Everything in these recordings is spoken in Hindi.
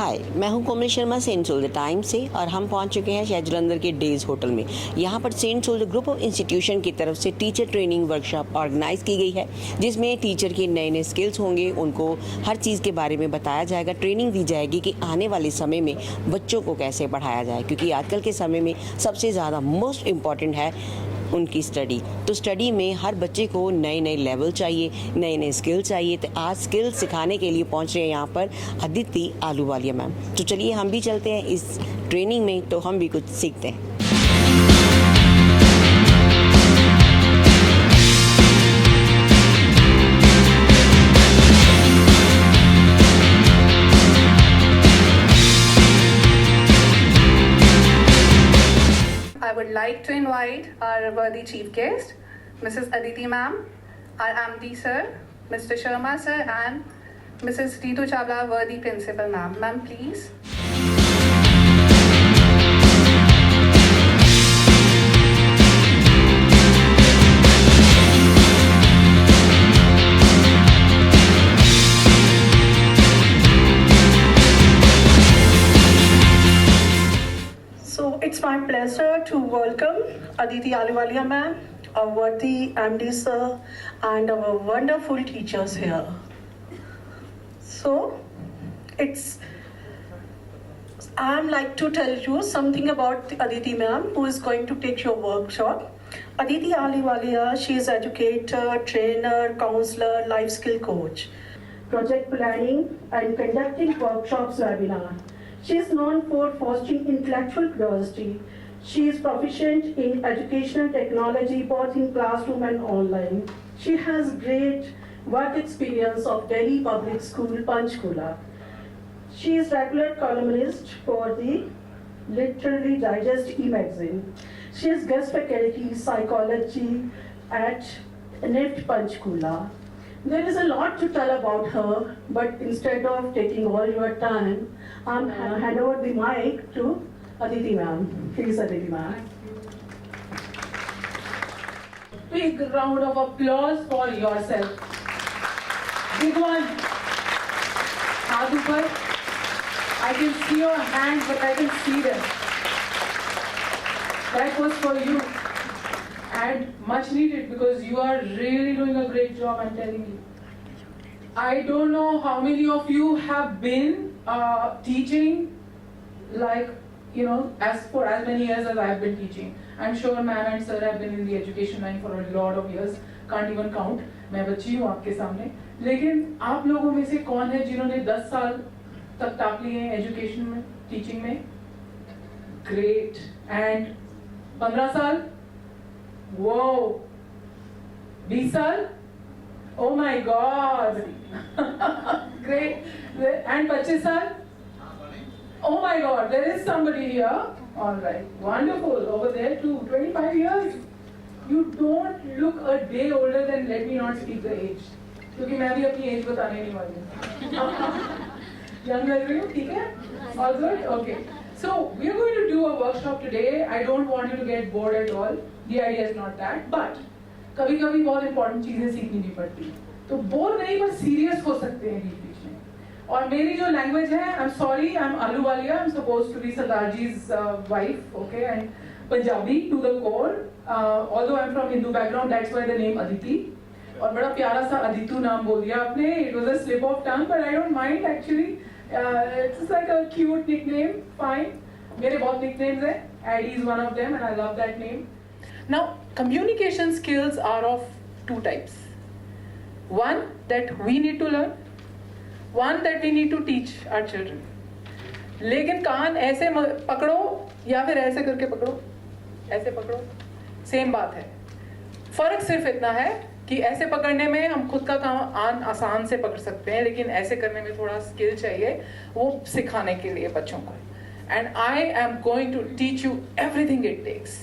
हाय, मैं हूं Komal Sharma Saint soldier time से और हम पहुंच चुके हैं शहर जलंधर के डेज होटल में। यहां पर Saint Soldier Group of institution की तरफ से टीचर ट्रेनिंग वर्कशॉप ऑर्गेनाइज की गई है, जिसमें टीचर के नए नए स्किल्स होंगे, उनको हर चीज़ के बारे में बताया जाएगा, ट्रेनिंग दी जाएगी कि आने वाले समय में बच्चों को कैसे पढ़ाया जाए, क्योंकि आजकल के समय में सबसे ज़्यादा मोस्ट इम्पॉर्टेंट है उनकी स्टडी। तो स्टडी में हर बच्चे को नए नए लेवल चाहिए, नए नए स्किल चाहिए। तो आज स्किल सिखाने के लिए पहुंच रहे हैं यहाँ पर अदिति आलूवालिया मैम। तो चलिए हम भी चलते हैं इस ट्रेनिंग में, तो हम भी कुछ सीखते हैं। I would like to invite our worthy chief guest, Mrs. Aditi ma'am, our MD sir, Mr. Sharma sir, and Mrs. Ritu Chawla, worthy principal ma'am. Ma'am, please. So it's my pleasure to welcome Aditi Ahluwalia ma'am, our worthy MD sir, and our wonderful teachers here. So I'm like to tell you something about Aditi ma'am, who is going to take your workshop. Aditi Ahluwalia, she is educator, trainer, counselor, life skill coach, project planning and conducting workshops, webinar. She is known for fostering intellectual curiosity. She is proficient in educational technology, both in classroom and online. She has great work experience of Delhi Public School, Panchkula. She is regular columnist for the Literary Digest e-magazine. She is guest faculty psychology at NIFT Panchkula. There is a lot to tell about her, but instead of taking all your time, I'm hand over the mic to Aditi ma'am. Please, Aditi ma'am. Big round of applause for yourself. Big one. Hath upar. I can see your hands, but I can see them. That was for you. And much needed, because you are really doing a great job, I'm telling you. I don't know how many of you have been teaching, like, for as many years as I've been teaching. I'm sure ma'am and sir have been in the education line for a lot of years. Can't even count. मैं बच्ची हूँ आपके सामने. लेकिन आप लोगों में से कौन है जिन्होंने 10 साल तक टाप लिए हैं एजुकेशन में, टीचिंग में? Great. And 15 साल? Whoa. 20 साल? Oh my God. Great. And 25 साल? Oh my God, there is somebody here. All right, wonderful. Over there too, 25 years. You don't look a day older than, let me not speak the age, क्योंकि मैं भी अपनी एज बताने नहीं वाली. Young लग रही हूँ, ठीक है? All good? Okay. So we are going to do a workshop today. I don't want you to get bored at all. The idea is not that, but कभी-कभी बहुत important चीजें सीखनी भी पड़ती. तो बोर नहीं, पर सीरियस हो सकते हैं बीच में. और मेरी जो लैंग्वेज है, I'm sorry, I'm Ahluwalia. I'm supposed to be Sardarji's wife, okay, and Punjabi to the core. Although I'm from Hindu background, that's why the name Aditi. और बड़ा प्यारा सा अदितु नाम बोल दिया आपने. It was a slip of tongue, but I don't mind actually. It's like a cute nickname, fine. मेरे बहुत nicknames हैं. Addy is one of them, and I love that name. Now, communication skills are of two types. One that we need to learn, one that we need to teach our children. लेकिन कान ऐसे पकड़ो या फिर ऐसे करके पकड़ो, ऐसे पकड़ो, सेम बात है. फर्क सिर्फ इतना है कि ऐसे पकड़ने में हम खुद का काम आसान से पकड़ सकते हैं, लेकिन ऐसे करने में थोड़ा स्किल चाहिए, वो सिखाने के लिए बच्चों को. And I am going to teach you everything it takes.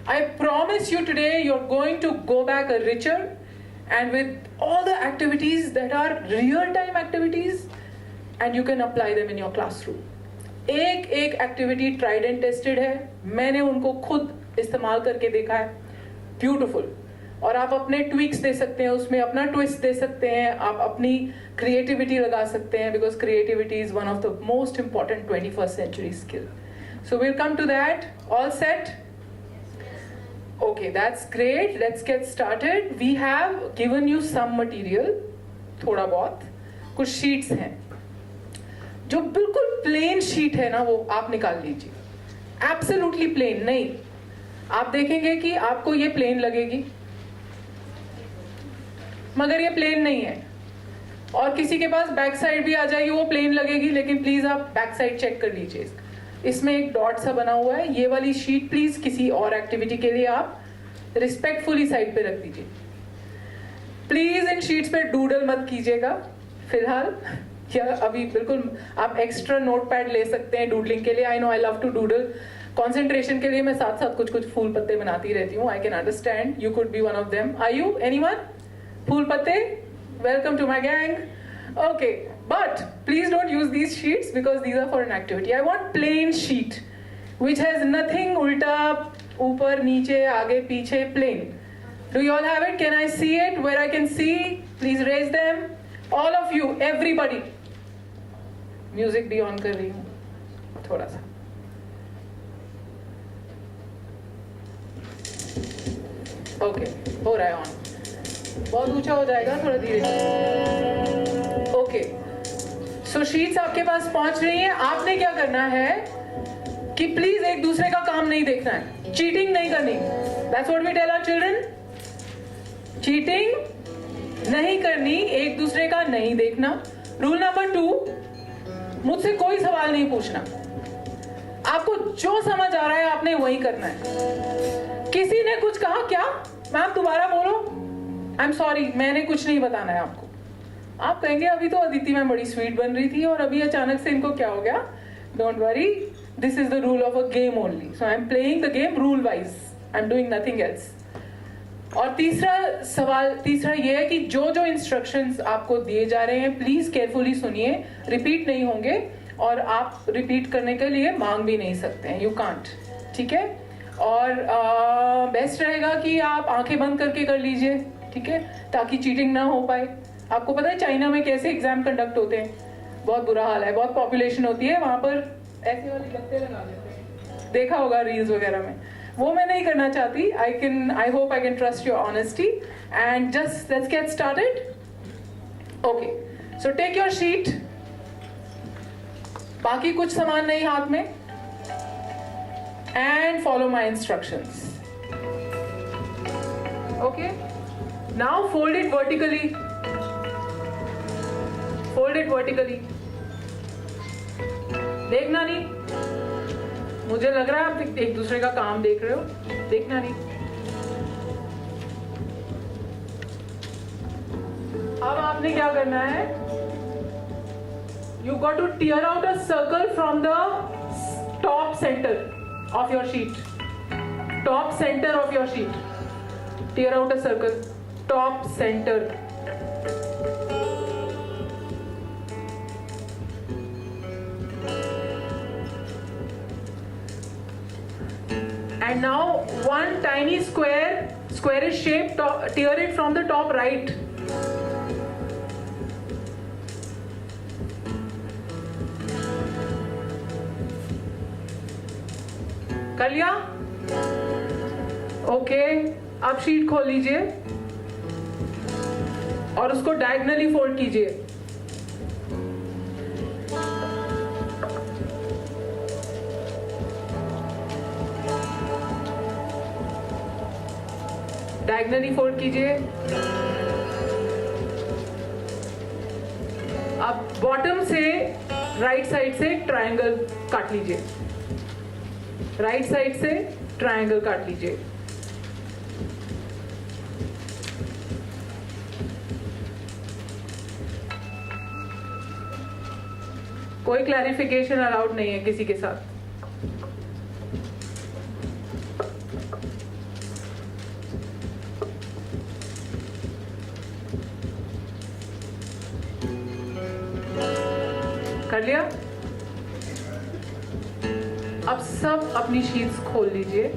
I promise you today you're going to go back a richer, and with all the activities that are real-time activities, and you can apply them in your classroom. एक एक्टिविटी ट्राइड एंड टेस्टेड है, मैंने उनको खुद इस्तेमाल करके देखा है. ब्यूटिफुल. और आप अपने ट्विक्स दे सकते हैं, उसमें अपना ट्विस्ट दे सकते हैं, आप अपनी क्रिएटिविटी लगा सकते हैं, because creativity is one of the most important 21st century skill. So we'll come to that. All set? Okay, that's great. Let's get started. We have given you some material, थोड़ा बहुत, कुछ शीट्स हैं. जो बिल्कुल प्लेन शीट है ना, वो आप निकाल लीजिए. एब्सोल्युटली प्लेन नहीं. आप देखेंगे कि आपको ये प्लेन लगेगी, मगर ये प्लेन नहीं है. और किसी के पास बैक साइड भी आ जाएगी, वो प्लेन लगेगी, लेकिन प्लीज आप बैक साइड चेक कर लीजिए. इसमें एक डॉट सा बना हुआ है. ये वाली शीट प्लीज किसी और एक्टिविटी के लिए आप रिस्पेक्टफुली साइड पे रख दीजिए. प्लीज इन शीट्स पे डूडल मत कीजिएगा फिलहाल, या अभी बिल्कुल. आप एक्स्ट्रा नोट पैड ले सकते हैं डूडलिंग के लिए. I know I love to doodle. Concentration के लिए मैं साथ साथ कुछ कुछ फूल पत्ते बनाती रहती हूँ. I can understand. You could be one of them. Are you anyone? फूल पत्ते, welcome to my gang. Okay, but please don't use these sheets because these are for an activity. I want plain sheet which has nothing ulta, ऊपर नीचे आगे पीछे, plain. Do you all have it? Can I see it? Where I can see, please raise them. All of you, everybody. Music भी on कर रही हूँ थोड़ा सा. Okay, हो रहा है on. बहुत ऊंचा हो जाएगा, थोड़ा धीरे धीरे. ओके, सो शीट्स आपके पास पहुंच रही हैं. आपने क्या करना है कि प्लीज एक दूसरे का काम नहीं देखना है, चीटिंग नहीं करनी. That's what we tell our children. Cheating नहीं करनी, एक दूसरे का नहीं देखना. रूल नंबर 2, मुझसे कोई सवाल नहीं पूछना. आपको जो समझ आ रहा है आपने वही करना है. किसी ने कुछ कहा क्या, मैम दोबारा बोलो. आई एम सॉरी, मैंने कुछ नहीं बताना है आपको. आप कहेंगे अभी तो अदिति मैम बड़ी स्वीट बन रही थी और अभी अचानक से इनको क्या हो गया. Don't worry, this is the rule of a game only. So I am playing the game rule wise. I am doing nothing else. और तीसरा ये है कि जो जो इंस्ट्रक्शंस आपको दिए जा रहे हैं प्लीज केयरफुली सुनिए. रिपीट नहीं होंगे और आप रिपीट करने के लिए मांग भी नहीं सकते हैं. You can't. ठीक है. और बेस्ट रहेगा कि आप आंखें बंद करके कर लीजिए. ठीक है, ताकि चीटिंग ना हो पाए. आपको पता है चाइना में कैसे एग्जाम कंडक्ट होते हैं? बहुत बुरा हाल है. बहुत पॉपुलेशन होती है वहां पर, ऐसे वाले गत्ते लगा देते हैं, देखा होगा रील्स वगैरह में. वो मैं नहीं करना चाहती. I hope I can trust your honesty and just let's get started. Okay, so take your sheet. बाकी कुछ सामान नहीं हाथ में, and follow my instructions. Okay, now fold it vertically. Fold it vertically. देखना नहीं. मुझे लग रहा है आप एक दूसरे का काम देख रहे हो. देखना नहीं. अब आपने क्या करना है? You got to tear out a circle from the top center of your sheet. Top center of your sheet. Tear out a circle. Top center. And now one tiny squarish shape, tear it from the top right. कर लिया? ओके, अब शीट खोल लीजिए और उसको डायगनली फोल्ड कीजिए. डायगनली फोल्ड कीजिए. अब बॉटम से राइट साइड से ट्रायंगल काट लीजिए. राइट साइड से ट्रायंगल काट लीजिए. कोई क्लैरिफिकेशन अलाउड नहीं है किसी के साथ. कर लिया? अब सब अपनी शीट्स खोल लीजिए.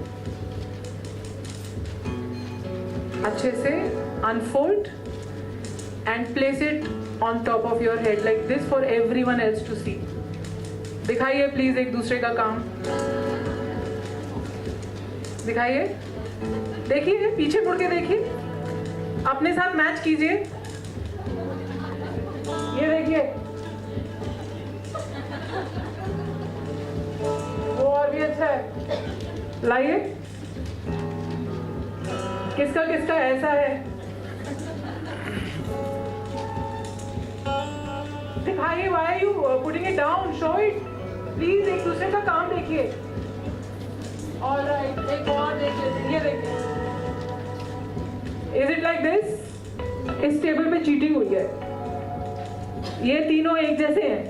अच्छे से unfold and place it on top of your head like this for everyone else to see. दिखाइए प्लीज एक दूसरे का काम, दिखाइए, देखिए पीछे मुड़ के देखिए, अपने साथ मैच कीजिए, ये देखिए वो और भी अच्छा है, लाइए किसका किसका ऐसा है, दिखाइए, why are you putting it down, show it, please एक दूसरे का काम देखिए। ऑलराइट, एक और देख लेते, ये देखिए, इज इट लाइक दिस? इस टेबल पे चीटिंग हुई है, ये तीनों एक जैसे हैं,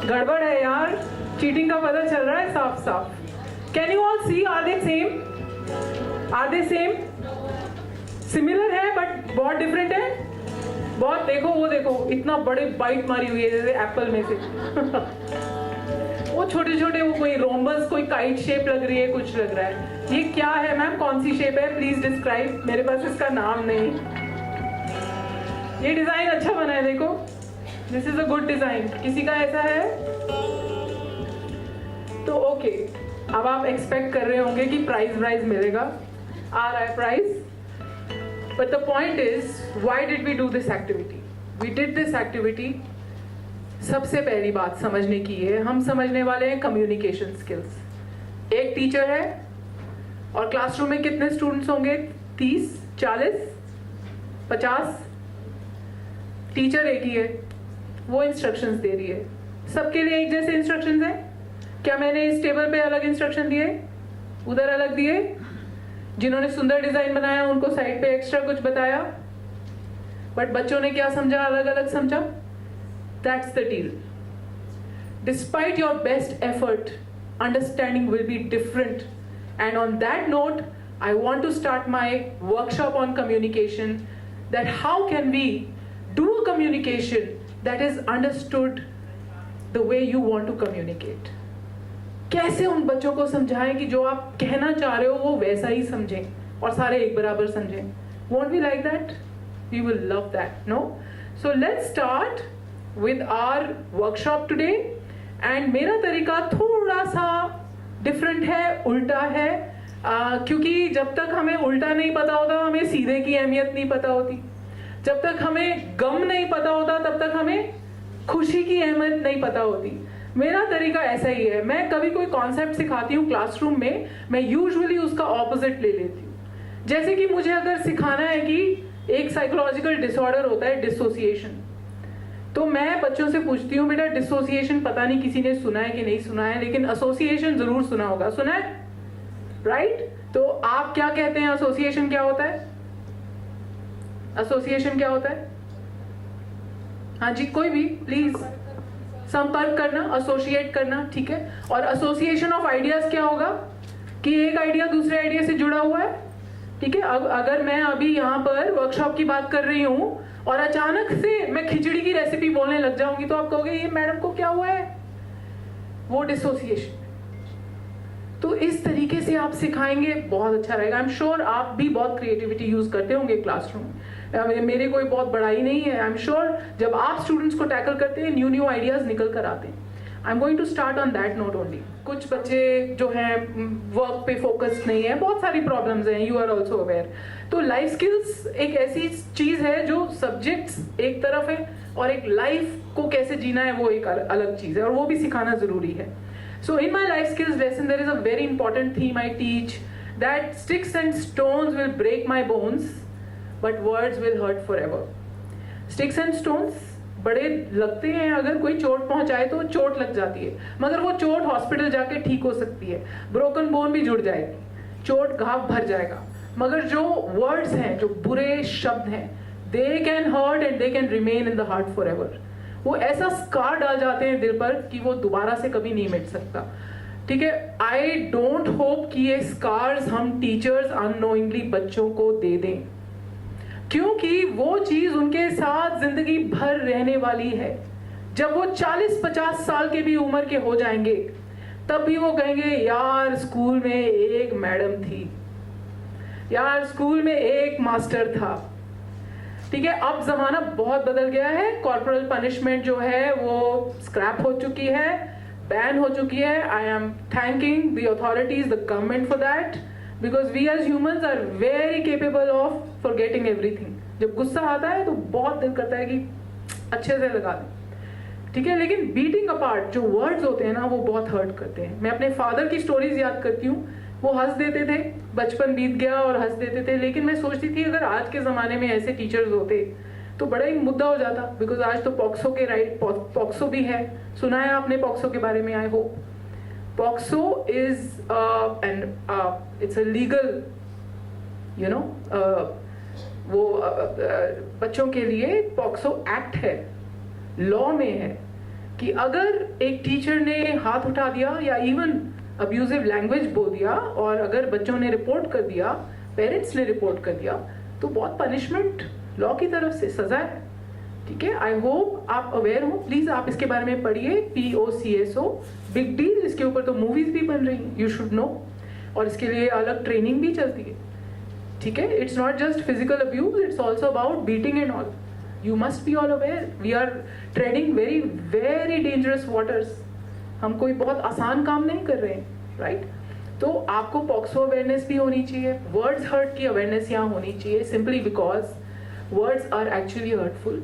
गड़बड़ है यार, चीटिंग का पता चल रहा है साफ साफ। Can you all see, are they same? Are they same? Similar है बट बहुत डिफरेंट है, बहुत, देखो वो देखो इतना बड़े बाइट मारी हुई है जैसे एप्पल में से वो छोटे छोटे, वो कोई रोम्बस, कोई काइट शेप लग रही है, कुछ लग रहा है, ये क्या है मैम, कौन सी शेप है, प्लीज डिस्क्राइब, मेरे पास इसका नाम नहीं। ये डिजाइन अच्छा बना है, देखो, this is a good design, किसी का ऐसा है तो ओके। अब आप एक्सपेक्ट कर रहे होंगे कि प्राइज मिलेगा, आ रहा है prize, but the point is why did we do this activity? We did this activity, सबसे पहली बात समझने की है, हम समझने वाले हैं कम्युनिकेशन स्किल्स। एक टीचर है और क्लासरूम में कितने स्टूडेंट्स होंगे? 30, 40, 50। टीचर एक ही है, वो इंस्ट्रक्शंस दे रही है, सबके लिए एक जैसे इंस्ट्रक्शंस हैं? क्या मैंने इस टेबल पे अलग इंस्ट्रक्शन दिए, उधर अलग दिए? जिन्होंने सुंदर डिजाइन बनाया उनको साइड पे एक्स्ट्रा कुछ बताया, बट बच्चों ने क्या समझा, अलग अलग समझा। That's the deal. Despite your best effort, understanding will be different. And on that note, I want to start my workshop on communication, that how can we do a communication that is understood the way you want to communicate. कैसे उन बच्चों को समझाएं कि जो आप कहना चाह रहे हो वो वैसा ही समझें और सारे एक बराबर समझें। Won't we like that? We will love that, no? So let's start with our workshop today, and मेरा तरीका थोड़ा सा डिफरेंट है, उल्टा है, क्योंकि जब तक हमें उल्टा नहीं पता होता हमें सीधे की अहमियत नहीं पता होती, जब तक हमें गम नहीं पता होता तब तक हमें खुशी की अहमियत नहीं पता होती। मेरा तरीका ऐसा ही है, मैं कभी कोई कॉन्सेप्ट सिखाती हूँ क्लासरूम में, मैं यूजुअली उसका ऑपोजिट ले लेती हूँ। जैसे कि मुझे अगर सिखाना है कि एक साइकोलॉजिकल डिसऑर्डर होता है डिसोसिएशन, तो मैं बच्चों से पूछती हूँ, बेटा डिसोसिएशन पता नहीं किसी ने सुना है कि नहीं सुना है, लेकिन एसोसिएशन जरूर सुना होगा, सुना है, राइट? तो आप क्या कहते हैं, एसोसिएशन क्या होता है? एसोसिएशन क्या होता है? हाँ जी, कोई भी प्लीज, संपर्क करना, एसोसिएट करना, ठीक है। और एसोसिएशन ऑफ आइडियाज क्या होगा कि एक आइडिया दूसरे आइडिया से जुड़ा हुआ है, ठीक है। अब अगर मैं अभी यहाँ पर वर्कशॉप की बात कर रही हूँ और अचानक से मैं खिचड़ी की रेसिपी बोलने लग जाऊंगी तो आप कहोगे ये मैडम को क्या हुआ है, वो डिसोसिएशन। तो इस तरीके से आप सिखाएंगे, बहुत अच्छा रहेगा। आई एम श्योर आप भी बहुत क्रिएटिविटी यूज करते होंगे क्लासरूम, मेरे कोई बहुत बड़ाई नहीं है। आई एम श्योर जब आप स्टूडेंट्स को टैकल करते हैं न्यू आइडियाज निकल कर आते हैं। I am going to start on that note only. कुछ बच्चे जो हैं वर्क पे फोकस्ड नहीं है, बहुत सारी प्रॉब्लम्स हैं, यू आर ऑल्सो अवेयर। तो लाइफ स्किल्स एक ऐसी चीज है जो सब्जेक्ट्स एक तरफ है और एक लाइफ को कैसे जीना है वो एक अलग चीज है, और वो भी सिखाना जरूरी है। So in my life skills lesson there is a very important theme I teach, that sticks and stones will break my bones but words will hurt forever. Sticks and stones बड़े लगते हैं, अगर कोई चोट पहुंचाए तो चोट लग जाती है, मगर वो चोट हॉस्पिटल जाके ठीक हो सकती है, ब्रोकन बोन भी जुड़ जाएगी, चोट घाव भर जाएगा। मगर जो वर्ड्स हैं, जो बुरे शब्द हैं, they can hurt and they can remain in the heart forever. वो ऐसा स्कार डाल जाते हैं दिल पर कि वो दोबारा से कभी नहीं मिट सकता, ठीक है। आई डोंट होप कि ये स्कार्स हम टीचर्स अननोइंगली बच्चों को दे दें, क्योंकि वो चीज उनके साथ जिंदगी भर रहने वाली है। जब वो 40-50 साल के भी उम्र के हो जाएंगे तब भी वो कहेंगे यार स्कूल में एक मैडम थी। यार स्कूल में एक मास्टर था, ठीक है। अब जमाना बहुत बदल गया है, कॉर्पोरल पनिशमेंट जो है वो स्क्रैप हो चुकी है, बैन हो चुकी है। I am thanking the authorities, the government for that, because we as humans are very capable of forgetting everything. जब गुस्सा आता है तो बहुत दिल करता है कि अच्छे से लगा दें, ठीक है। लेकिन बीटिंग अपार्ट जो वर्ड्स होते हैं ना, वो बहुत हर्ट करते हैं। मैं अपने फादर की स्टोरीज याद करती हूँ, वो हंस देते थे, बचपन बीत गया और हंस देते थे, लेकिन मैं सोचती थी अगर आज के ज़माने में ऐसे टीचर्स होते तो बड़ा ही मुद्दा हो जाता, बिकॉज आज तो पॉक्सो के राइट, पॉक्सो भी है, सुना है आपने पॉक्सो के बारे में? I hope POCSO is and it's a legal you know वो बच्चों के लिए पॉक्सो एक्ट है, लॉ में है कि अगर एक टीचर ने हाथ उठा दिया या इवन अब्यूजिव लैंग्वेज बोल दिया और अगर बच्चों ने रिपोर्ट कर दिया, पेरेंट्स ने रिपोर्ट कर दिया, तो बहुत पनिशमेंट लॉ की तरफ से सजा है, ठीक है। आई होप आप अवेयर हो, प्लीज आप इसके बारे में पढ़िए। POCSO बिग डील, इसके ऊपर तो मूवीज भी बन रही हैं, यू शुड नो, और इसके लिए अलग ट्रेनिंग भी चलती है, ठीक है। It's not just physical abuse, it's also about beating and all. You must be all aware, we are treading very very dangerous waters. हम कोई बहुत आसान काम नहीं कर रहे हैं, राइट। तो आपको पॉक्सो अवेयरनेस भी होनी चाहिए, वर्ड्स हर्ट की अवेयरनेस यहाँ होनी चाहिए, simply because words are actually hurtful.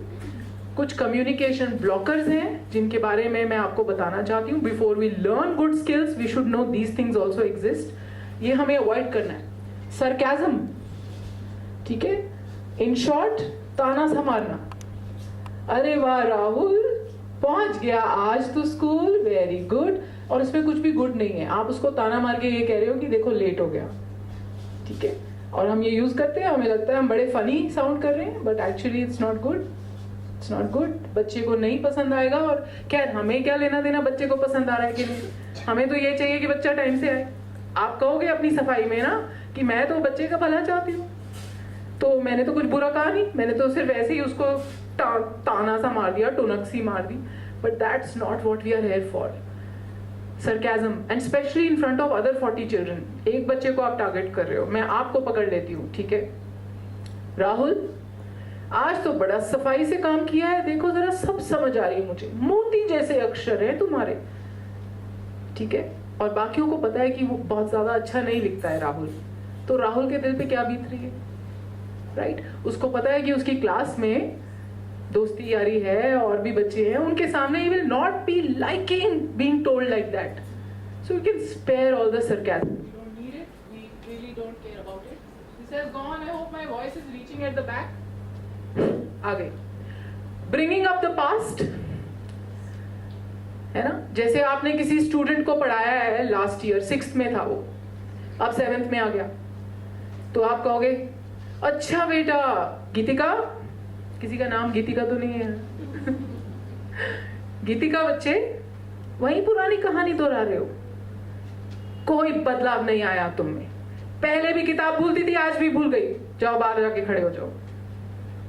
कुछ कम्युनिकेशन ब्लॉकर्स हैं जिनके बारे में मैं आपको बताना चाहती हूँ। Before we learn good skills we should know these things also exist, ये हमें अवॉइड करना है। सरकाज़म, ठीक है, इन शॉर्ट ताना सा मारना, अरे वाह राहुल पहुंच गया आज तो स्कूल, वेरी गुड, और उसमें कुछ भी गुड नहीं है। आप उसको ताना मार के ये कह रहे हो कि देखो लेट हो गया, ठीक है। और हम ये यूज करते हैं, हमें लगता है हम बड़े फनी साउंड कर रहे हैं, but actually it's not good, it's not good. बच्चे को नहीं पसंद आएगा, और खैर हमें क्या लेना देना बच्चे को पसंद आ रहा है कि नहीं, हमें तो ये चाहिए कि बच्चा टाइम से आए। आप कहोगे अपनी सफाई में ना कि मैं तो बच्चे का भला चाहती हूँ, तो मैंने तो कुछ बुरा कहा नहीं, मैंने तो सिर्फ ऐसे ही उसको ताना सा मार दिया, टुनक सी मार दी, but that's not what we are here for. Sarcasm and specially in front of other 40 children. एक बच्चे को आप टारगेट कर रहे हो, मैं आपको पकड़ लेती हूँ, ठीक है। राहुल आज तो बड़ा सफाई से काम किया है, देखो जरा सब समझ आ रही है मुझे, मोती जैसे अक्षर हैं तुम्हारे, ठीक है। और बाकियों को पता है कि वो बहुत ज्यादा अच्छा नहीं लिखता है राहुल, तो राहुल के दिल पे क्या बीत रही है, राइट। उसको पता है कि उसकी क्लास में दोस्ती यारी है और भी बच्चे हैं, उनके सामने he will not be liking being told like that, so you can spare all the sarcasm. We don't need it, we really don't care about it. This has gone, I hope my voice is reaching at the back. आगे bringing up the past, है ना। जैसे आपने किसी स्टूडेंट को पढ़ाया है लास्ट ईयर, 6th में था वो, अब 7th में आ गया, तो आप कहोगे अच्छा बेटा गीतिका, किसी का नाम गीतिका तो नहीं है गीतिका बच्चे वही पुरानी कहानी दोहरा रहे हो, कोई बदलाव नहीं आया तुम में, पहले भी किताब भूलती थी आज भी भूल गई, जाओ बाहर जाके खड़े हो जाओ।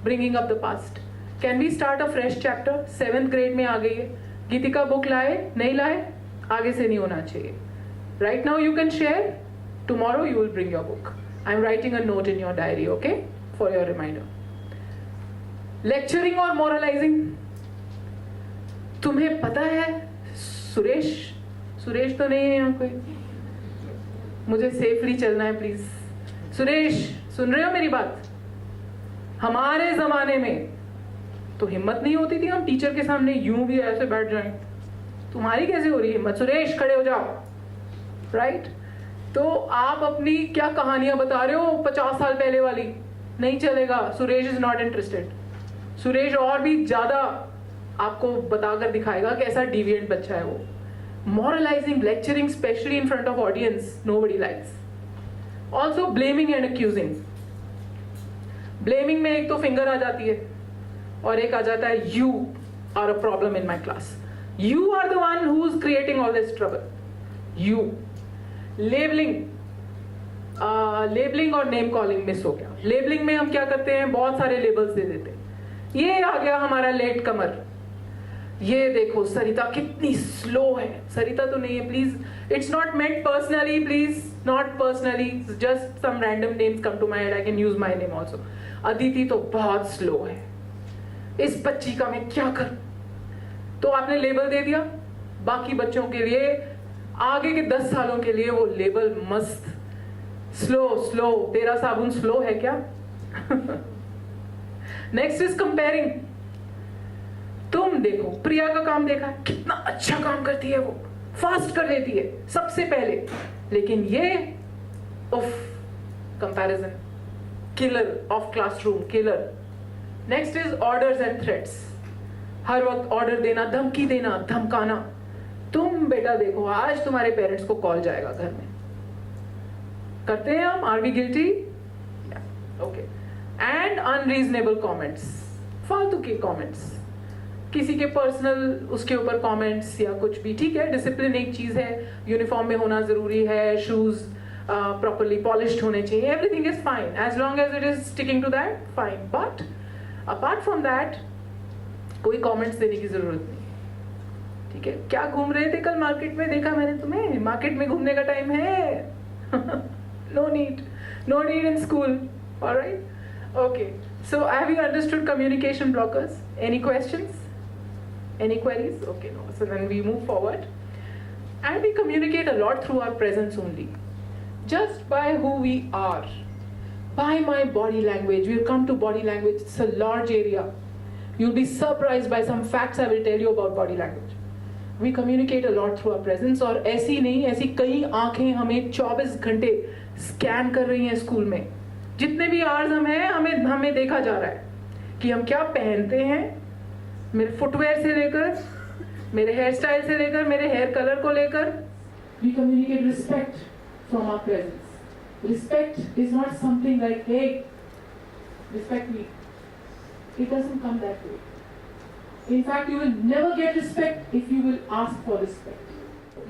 Bringing up the past, can we start a fresh chapter. 7th grade में आ गई है, गीतिका बुक लाए नहीं लाए आगे से नहीं होना चाहिए। Right now you can share, tomorrow you will bring your book, I am writing a note in your diary, okay, for your reminder. Lecturing और मोरलाइजिंग, तुम्हें पता है सुरेश, सुरेश तो नहीं है यहाँ कोई, मुझे सेफली चलना है प्लीज। सुरेश सुन रहे हो मेरी बात? हमारे जमाने में तो हिम्मत नहीं होती थी हम टीचर के सामने यूं भी ऐसे बैठ जाएं, तुम्हारी कैसे हो रही है हिम्मत? सुरेश खड़े हो जाओ, राइट। तो आप अपनी क्या कहानियां बता रहे हो 50 साल पहले वाली, नहीं चलेगा। Suresh is not interested. Suresh और भी ज्यादा आपको बताकर दिखाएगा कैसा डिविएंट बच्चा है वो। Moralizing, lecturing, especially in front of audience, nobody likes. Also blaming and accusing. Blaming में एक तो फिंगर आ जाती है और एक आ जाता है you are a problem in my class. You are the one who's creating all this trouble. You. Labeling. Labelling और नेम कॉलिंग मिस हो गया। लेबलिंग में हम क्या करते हैं, बहुत सारे लेबल्स दे देते हैं। ये आ गया हमारा लेट कमर, ये देखो सरिता कितनी स्लो है, सरिता तो नहीं है, please it's not meant personally, please not personally, just some random names come to my head, I can use my name also. Aditi तो बहुत स्लो है, इस बच्ची का मैं क्या करूं? तो आपने लेबल दे दिया, बाकी बच्चों के लिए आगे के 10 सालों के लिए वो लेबल मस्त, स्लो स्लो, तेरा साबुन स्लो है क्या? Next is comparing. तुम देखो प्रिया का काम देखा, कितना अच्छा काम करती है, वो फास्ट कर लेती है सबसे पहले, लेकिन ये उफ, comparison, killer of classroom, killer. Next is orders and threats, हर वक्त ऑर्डर देना, धमकी देना, धमकाना। तुम बेटा देखो, आज तुम्हारे पेरेंट्स को कॉल जाएगा घर में, करते हैं हम, are we guilty? Okay. And unreasonable comments, फालतू के कमेंट्स, किसी के पर्सनल उसके ऊपर कमेंट्स या कुछ भी, ठीक है, डिसिप्लिन एक चीज है, यूनिफॉर्म में होना जरूरी है, शूज प्रॉपरली पॉलिश्ड होने चाहिए, everything is fine as long as it is sticking to that, fine. But apart from that कोई कमेंट्स देने की जरूरत नहीं है, ठीक है? क्या घूम रहे थे कल मार्केट में, देखा मैंने तुम्हें, मार्केट में घूमने का टाइम है। No need in school, alright? Okay, so have you understood communication blockers? Any questions? Any queries? Okay, no. So then we move forward. And we communicate a lot through our presence only. Just by who we are. By my body language. We'll come to body language. It's a large area. You'll be surprised by some facts I will tell you about body language. We communicate a lot through our presence. और ऐसी नहीं, ऐसी कई आंखें हमें 24 घंटे स्कैन कर रही हैं स्कूल में। जितने भी आवर्स हम हैं, हमें देखा जा रहा है कि हम क्या पहनते हैं, मेरे फुटवेयर से लेकर, मेरे हेयर स्टाइल से लेकर, मेरे हेयर कलर को लेकर। We communicate respect from our presence. Respect is not something like, hey, respect me. It doesn't come that way. In fact, you will never get respect if you will ask for respect.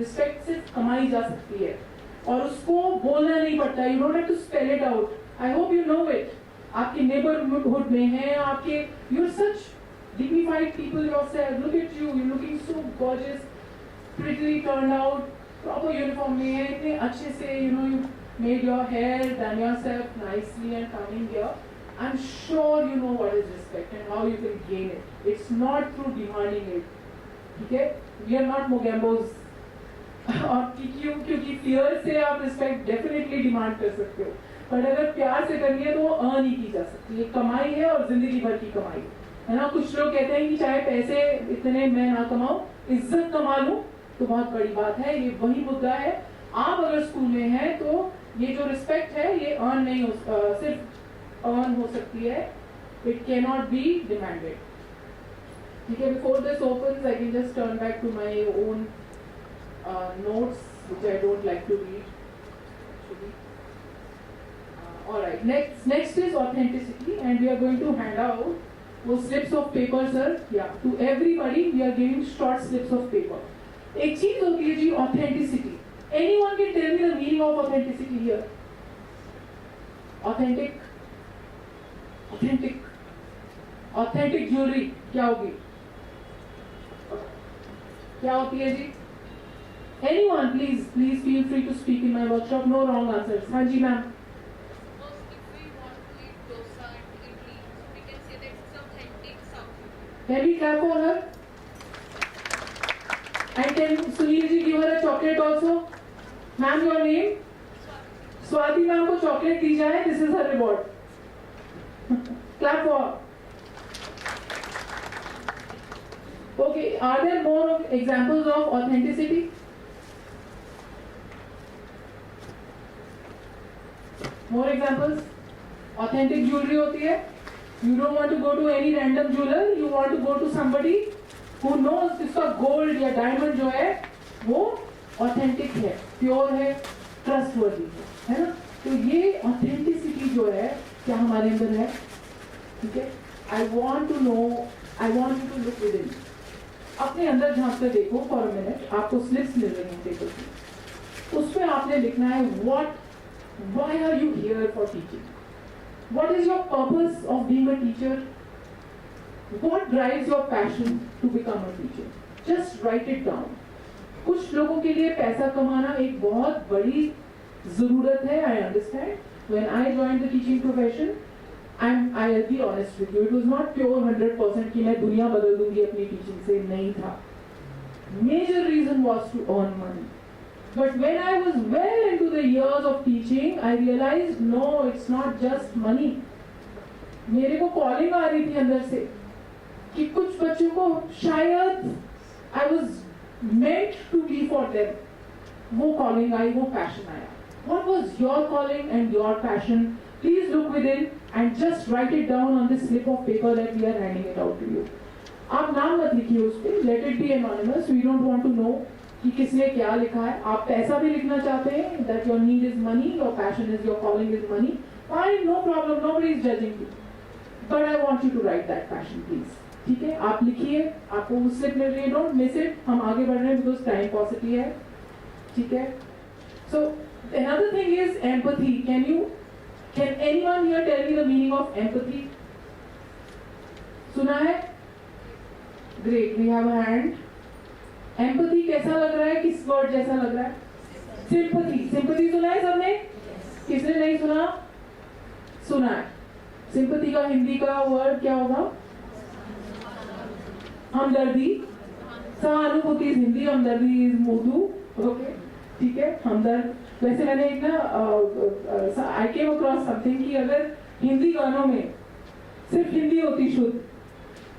Respect सिर्फ कमाई जा सकती है और उसको बोलना नहीं पड़ता। You don't have to spell it out. I hope you know it. आपके neighborhood में है, आपके, you're such dignified people yourself. Look at you, you're looking so gorgeous, prettily turned out, proper uniform में है, इतने अच्छे से, you know, you made your hair, done yourself nicely and coming here. I'm sure you know what is respect and how you can gain it. It's not through demanding it. ठीक है? We are not Mogambos. और क्योंकि fear से आप respect definitely demand कर सकते हो, पर अगर प्यार से करनी है तो वो अर्न ही की जा सकती है। कमाई है और जिंदगी भर की कमाई है ना। कुछ लोग कहते हैं कि चाहे पैसे इतने मैं ना कमाऊं, इज्जत कमा लूं तो बहुत बड़ी बात है। ये वही मुद्दा है। आप अगर स्कूल में हैं तो ये जो रिस्पेक्ट है ये अर्न नहीं हो, सिर्फ अर्न हो सकती है, it can not be demanded. ठीक है, before this opens I can just turn back to my own notes which I don't like to read. All right, next is authenticity, and we are going to hand out those slips of paper, sir. Yeah, to everybody we are giving short slips of paper. एक चीज होती है जी authenticity. Anyone can tell me the meaning of authenticity here? Authentic jewelry क्या होगी? क्या होती है जी? Anyone, please feel free to speak in my workshop. No wrong answers. हाँ जी ma'am. If we want to eat dosa and idli, we can say that it's authentic South Indian. Can we clap for her? And can Sunil ji give her a chocolate also? Ma'am, your name? Swati ma'am को chocolate दी जाए. This is her reward. Clap for her. Okay, are there more examples of authenticity? More examples? Authentic jewelry होती है. You don't want to go to any random jeweler. You want to go to somebody who knows इसका gold या diamond जो है वो authentic है, pure है, trustworthy है ना? तो ये authenticity जो है क्या हमारे अंदर है? ठीक है? I want you to look within. अपने अंदर झांक कर देखो for a minute. आपको slips मिल रही हैं पेपर की. उस पे आपने लिखना है why are you here for teaching? What is your purpose of being a teacher? What drives your passion to become a teacher? Just write it down. कुछ लोगों के लिए पैसा कमाना एक बहुत बड़ी ज़रूरत है. I understand. When I joined the teaching profession, I'll be honest with you, it was not pure 100% कि मैं दुनिया बदल दूंगी अपनी teaching से, नहीं था. Major reason was to earn money. But when I was well into the years of teaching, I realized no, it's not just money. मेरे को calling आ रही थी अंदर से कि कुछ बच्चों को शायद I was meant to be for them. वो calling आई, वो passion आया. What was your calling and your passion? Please look within and just write it down on this slip of paper that we are handing it out to you. आप नाम मत लिखिए उस पे. Let it be anonymous. We don't want to know कि किसने क्या लिखा है. आप पैसा भी लिखना चाहते हैं, that your need is money, your passion is, your calling is money. Fine, no problem. Nobody is judging you. But I want you to write that passion, please. ठीक है, आप लिखिए. आपको उस स्लिप में लिए, don't miss it. हम आगे बढ़ रहे हैं because time paucity है. ठीक है. So another thing is empathy. Can anyone here tell me the meaning of empathy? सुना है? Great, we have a hand. Empathy कैसा लग रहा है? किस word जैसा लग रहा है? Sympathy. Sympathy सुना है सबने? किसने नहीं सुना? सुना है. Sympathy का हिंदी का word क्या होगा? हमदर्दी. सहानुभूति is हिंदी, हमदर्दी is उर्दू. Okay, ठीक है. हमदर्द. वैसे मैंने एक ना I came across something कि अगर हिंदी गानों में सिर्फ हिंदी होती शुद्ध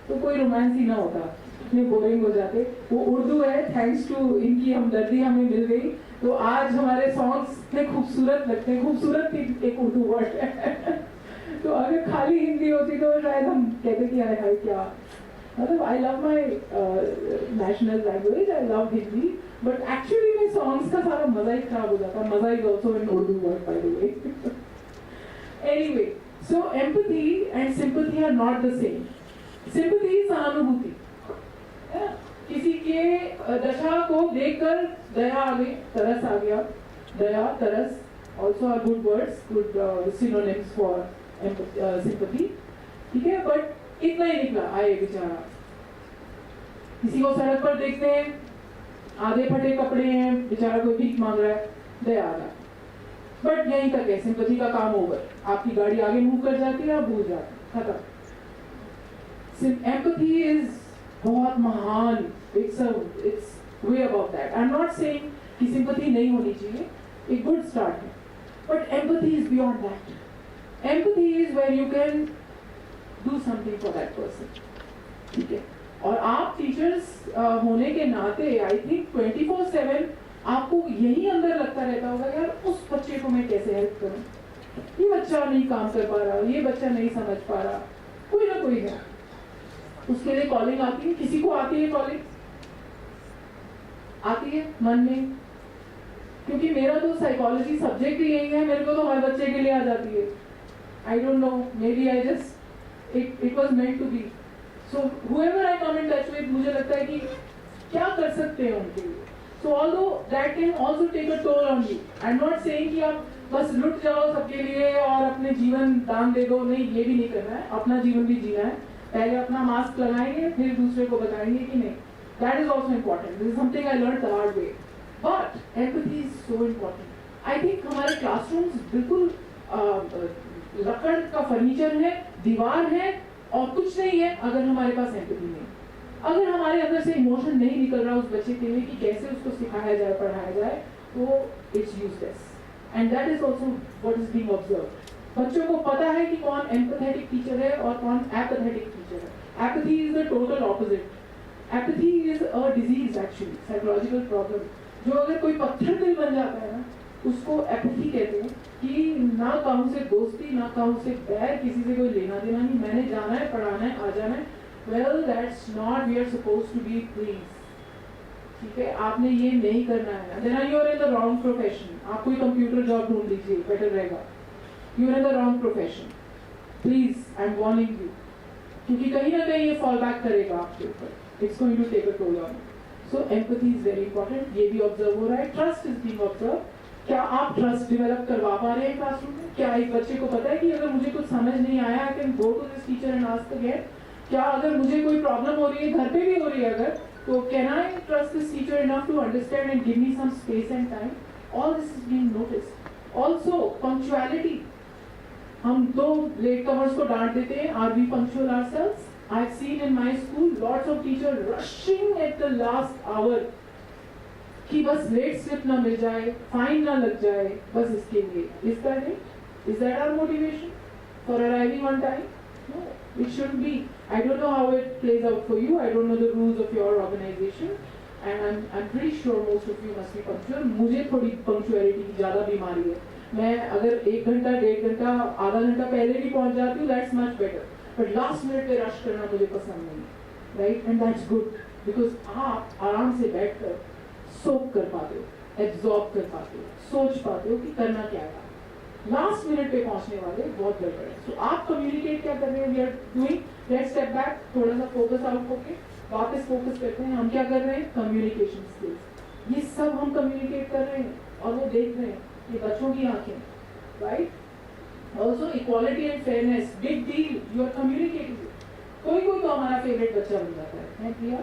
तो कोई रोमांस ही ना होता, इतने बोरिंग हो जाते. वो उर्दू है, थैंक्स टू इनकी हमदर्दी हमें मिल गई, तो आज हमारे सॉन्ग्स इतने खूबसूरत लगते हैं. खूबसूरत भी एक उर्दू वर्ड है. तो अगर खाली हिंदी होती तो शायद हम कहते कि अरे हाय क्या, मतलब I love my national language, I love Hindi, but actually में सॉन्ग्स का सारा मजा ही खराब हो जाता. Maza is also in Urdu word by the way. Anyway, so empathy and sympathy are not the same. Sympathy सहानुभूति है ना, किसी के दशा को देखकर दया आ गई, तरस आ गया. दया, तरस also are good words, good synonyms for sympathy. ठीक है, बट इतना ही निकला. आए बेचारा, किसी को सड़क पर देखते हैं, आधे फटे कपड़े हैं, बेचारा कोई भीख मांग रहा है, दया आ रहा. बट यहीं तक है, सिंपैथी का काम ओवर. आपकी गाड़ी आगे मूव कर जाती है, आप भूल जाते, खत्म. Empathy is बहुत महान. It's way above that. I'm not saying कि sympathy नहीं होनी चाहिए, एक good start है. But empathy is beyond that. Empathy is where you can do something for that person. ठीक है. और आप टीचर्स होने के नाते आई थिंक 24/7 आपको यही अंदर लगता रहता होगा, यार उस बच्चे को मैं कैसे हेल्प करूं, ये बच्चा नहीं काम कर पा रहा, ये बच्चा नहीं समझ पा रहा. कोई ना कोई है, उसके लिए कॉलिंग आती है. किसी को आती है कॉलिंग? आती है मन में, क्योंकि मेरा तो साइकोलॉजी सब्जेक्ट ही यही है, मेरे को तो हर बच्चे के लिए आ जाती है. I don't know, maybe I just it was meant to be. So whoever I come in touch with, मुझे लगता है कि क्या कर सकते हैं उनके लिए. सो although that can also take a toll on you. I'm not saying कि आप बस लुट जाओ सबके लिए और अपने जीवन दान दे दो, नहीं, ये भी नहीं करना है. अपना जीवन भी जीना है. पहले अपना मास्क लगाएंगे, फिर दूसरे को बताएंगे कि नहीं. That is also important. This is something I learned the hard way. But empathy is so important. I think हमारे क्लासरूम्स बिल्कुल लकड़ का फर्नीचर है, दीवार है और कुछ नहीं है अगर हमारे पास एम्पैथी नहीं. अगर हमारे अंदर से इमोशन नहीं निकल रहा उस बच्चे के लिए कि कैसे उसको सिखाया जाए, पढ़ाया जाए, तो it's useless. And that is also what is being observed. बच्चों को पता है कि कौन एम्पैथेटिक टीचर है और कौन एपैथेटिक टीचर है. Apathy is the total opposite. Apathy is a disease, actually psychological problem. जो अगर कोई पत्थर दिल बन जाता है ना, उसको एपैथी कहते हैं. कि ना कहूँ से दोस्ती, ना कहूँ से बैर, किसी से कोई लेना देना नहीं, मैंने जाना है, पढ़ाना है, आ जाना है. Well that's not we are supposed to be. Please, ठीक है, आपने ये नहीं करना है. Then you are in the wrong profession. आप कोई कंप्यूटर जॉब ढूंढ लीजिए, बेटर रहेगा. You are in the wrong profession. Please, I am warning you, क्योंकि कहीं ना कहीं ये फॉल बैक करेगा आपके ऊपर. It's going to take a toll on. So empathy is very important. ये भी ऑब्जर्व हो रहा है. Trust is being observe. क्या आप ट्रस्ट डेवलप करवा पा रहे हैं क्लासरूम में? क्या एक बच्चे को पता है कि अगर मुझे कुछ समझ नहीं आया, I can go to this teacher and ask again. क्या अगर मुझे कोई प्रॉब्लम हो रही है, घर पे भी हो रही है अगर, तो can I trust this teacher enough to understand and give me some space and time? All this is being noticed. Also punctuality, हम तो लेट कमर्स को डांट देते हैं, are we punctual ourselves? I have seen in my school lots of teacher rushing at the last hour कि बस लेट स्लिप ना मिल जाए, फाइन ना लग जाए, बस इसके लिए। Is that it? Is that our motivation for arriving on time? No, it shouldn't be. I don't know how it plays out for you. I don't know the rules of your organization, and I'm pretty sure most of you must be punctual. मुझे थोड़ी punctuality की ज़्यादा बीमारी है। मैं अगर 1 घंटा, 1.5 घंटा, आधा घंटा पहले भी पहुंच जाती हूँ, that's much better. But last minute पे rush करना मुझे पसंद नहीं, right? And that's good because आप आराम से बैठकर सोख कर पाते हो, absorb कर पाते हो, सोच पाते हो कि करना क्या है। लास्ट मिनट पे पहुंचने वाले बहुत गड़बड़ है। तो आप कम्युनिकेट क्या कर रहे हैं? We are doing, let's step back, थोड़ा सा फोकस आउट होके वापस फोकस करते हैं। हम क्या कर रहे हैं? Communication skills. ये सब हम कम्युनिकेट कर रहे हैं और वो देख रहे हैं, ये बच्चों की आंखें, right? Also equality and fairness, big deal, you are communicating. कोई कोई तो हमारा फेवरेट बच्चा बन जाता है प्रिया,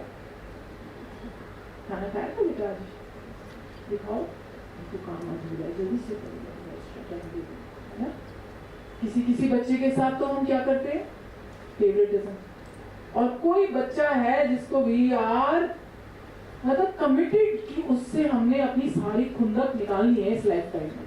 खाना खाया था बेटा आज? दिखाओ, तो काम आज मिला, जल्दी से करेगा, है ना? किसी किसी बच्चे के साथ तो हम क्या करते हैं? फेवरेटिज्म। और कोई बच्चा है जिसको भी यार मतलब कमिटेड कि उससे हमने अपनी सारी खुंदक निकालनी है इस लाइफ टाइम में,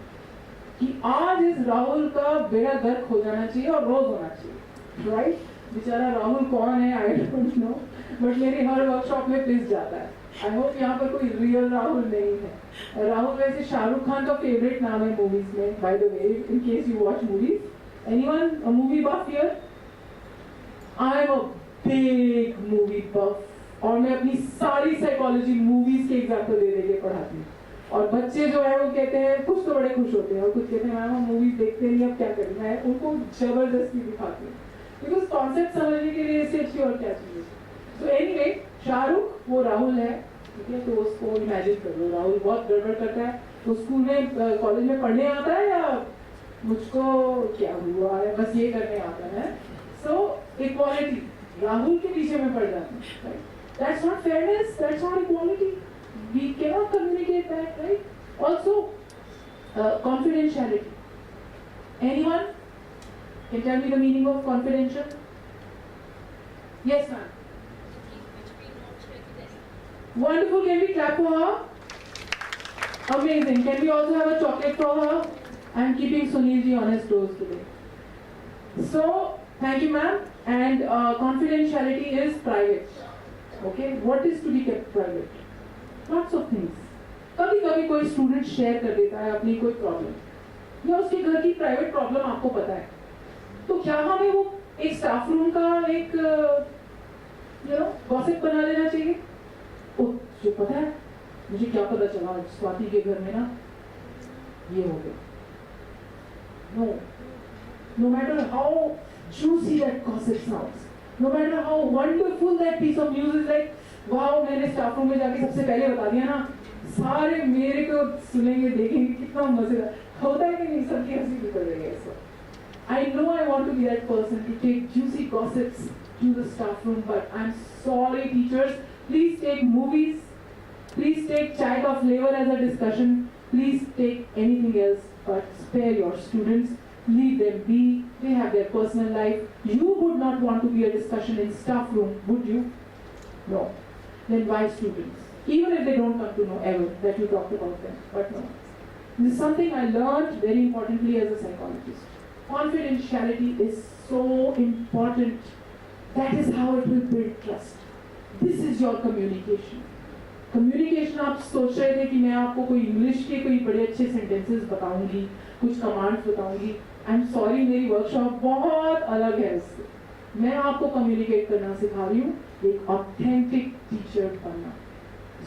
कि आज इस राहुल का बेड़ा गर्क हो जाना चाहिए और रोज होना चाहिए, राइट? बेचारा राहुल कौन है आई डोंट नो, बट मेरी हर वर्कशॉप में प्लीज जाता है। आई होप यहाँ पर कोई रियल राहुल नहीं है। राहुल वैसे शाहरुख खान का फेवरेट नाम है मूवीज में, by the way, in case you watch movies. Anyone a movie buff here? I am a big movie buff, और मैं अपनी सारी साइकोलॉजी मूवीज के एग्जाम्पल दे दे पढ़ाती हूँ। और बच्चे जो है वो कहते हैं, कुछ तो बड़े खुश होते हैं और कुछ कहते हैं मैम हम मूवीज देखते नहीं, अब क्या करें। मैं उनको जबरदस्ती दिखाती हूँ बिकॉज कॉन्सेप्ट समझने के लिए इससे अच्छी और क्या चीज़ है। तो एनीवे, शाहरुख वो राहुल है, ठीक है? तो उसको इमेजिन कर लो, राहुल बहुत गड़बड़ करता है। तो स्कूल में, कॉलेज में पढ़ने आता है या मुझको क्या हुआ है बस ये करने आता है? सो इक्वालिटी, राहुल के पीछे में पड़ जाते हैं, right? That's not fairness, that's not equality. We cannot communicate that, right? Also, confidentiality. Anyone can tell me the meaning of confidential? Yes, ma'am. Wonderful. Can we clap for her? Amazing. Can we also have a chocolate for her? I'm keeping Sunil ji on his toes today. So, thank you, ma'am. And confidentiality is private. Okay. What is to be kept private? Lots of things. कभी कभी कोई स्टूडेंट शेयर कर देता है अपनी कोई प्रॉब्लम या उसके घर की प्राइवेट प्रॉब्लम आपको पता है, तो क्या हमें वो एक स्टाफ रूम का एक गॉसिप बना लेना चाहिए? ओह, जो पता है मुझे क्या पता चला स्वाति के घर में ना ये हो गया। No, no matter how juicy that gossip sounds, no matter how wonderful that piece of news is, like wow मैंने स्टाफ रूम में जाके सबसे पहले बता दिया ना, सारे मेरे को सुनेंगे, देखेंगे, कितना मजेदार होता है कि नहीं? सबकी हंसी निकल रही है। So I know I want to be that person to take juicy gossips to the staff room, but I'm sorry teachers, please take movies, please take chai ka flavor as a discussion, please take anything else, but spare your students, leave them be, they have their personal life. You would not want to be a discussion in staff room, would you? No. Then why students? Even if they don't come to know ever that you talked about them, but no. This is something I learned very importantly as a psychologist. Confidentiality is so important. That is how it will build trust. This is your communication. Communication आप सोच रहे थे कि मैं आपको कोई इंग्लिश के कोई बड़े अच्छे सेंटेंसेस बताऊंगी, कुछ कमांड्स बताऊंगी। I'm sorry, मेरी वर्कशॉप बहुत अलग है इससे। मैं आपको कम्युनिकेट करना सिखा रही हूँ, एक ऑथेंटिक टीचर बनना।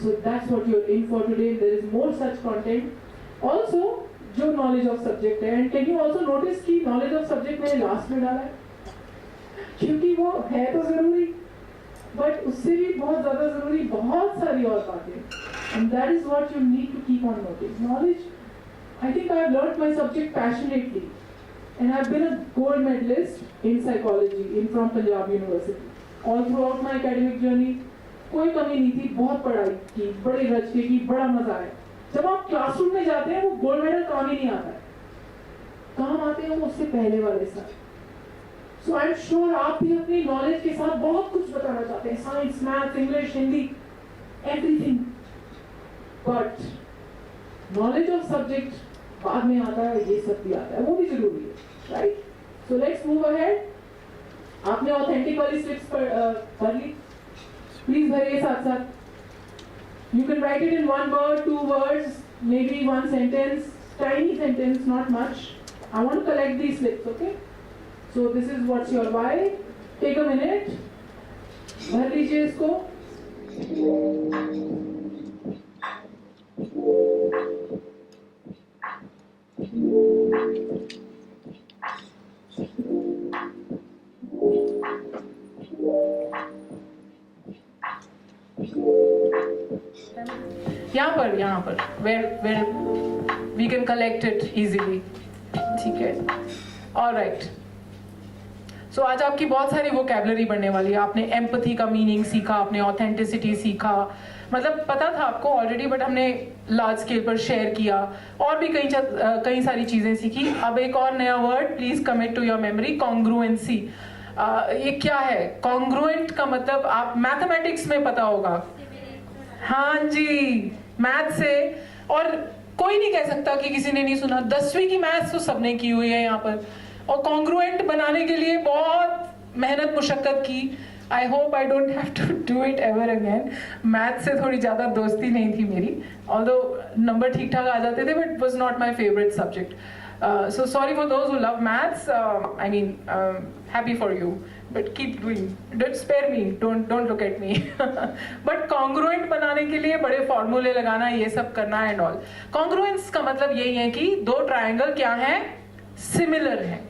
So that's what you are in for today. There is more such content also जो नॉलेज ऑफ सब्जेक्ट है। And can you also notice कि नॉलेज ऑफ सब्जेक्ट मैंने लास्ट में डाला है क्योंकि वो है तो जरूरी, बट उससे भी बहुत ज्यादा जरूरी बहुत सारी और बातें। And that is what you need to keep on notice. Knowledge, I think I have learned my subject passionately and I've been a gold medalist in psychology from Punjab University. All through out my academic journey कोई कमी नहीं थी, बहुत पढ़ाई की, बड़े रच के की, बड़ा मजा आया। जब आप क्लासरूम में जाते हैं वो गोल्ड मेडल काम ही नहीं आता है, काम आते हैं वो उससे पहले वाले साल। सो आई एम श्योर आप भी अपनी नॉलेज के साथ बहुत कुछ बताना चाहते हैं, science, math, English, Hindi, everything, but knowledge of subject बाद में आता है, ये सब भी आता है, वो भी जरूरी है, right? So let's move ahead. आपने ऑथेंटिक वाली स्लिप्स पढ़ ली, प्लीज भरिए साथ साथ। You can write it in 1 word, 2 words, maybe 1 sentence, tiny sentence, not much. I want to collect these slips, okay? So this is what's your why. Take a minute, भर लीजिए इसको। यहाँ पर where we can collect it easily, ठीक है? All right. So आज आपकी बहुत सारी वोकैबुलरी बढ़ने वाली है। आपने एम्पैथी का मीनिंग सीखा, आपने ऑथेंटिसिटी सीखा, मतलब पता था आपको ऑलरेडी, बट हमने लार्ज स्केल पर शेयर किया, और भी कई सारी चीजें सीखी। अब एक और नया word please commit to your memory, congruency. ये क्या है? कॉन्ग्रुएंट का मतलब आप मैथमेटिक्स में पता होगा, हाँ जी, मैथ से, और कोई नहीं कह सकता कि किसी ने नहीं सुना। 10वीं की मैथ्स तो सबने की हुई है यहाँ पर, और कॉन्ग्रुएंट बनाने के लिए बहुत मेहनत मुशक्कत की। I hope I don't have to do it ever again. Math से थोड़ी ज़्यादा दोस्ती नहीं थी मेरी, ऑल्दो नंबर ठीक ठाक आ जाते थे, but was not my favourite subject. So sorry for those who love maths. I mean, happy for you. But keep doing. Don't spare me. Don't look at me. But congruent बनाने के लिए बड़े फॉर्मूले लगाना, ये सब करना एंड ऑल। कॉन्ग्रुएंस का मतलब यही है कि दो ट्रायंगल क्या हैं? सिमिलर हैं,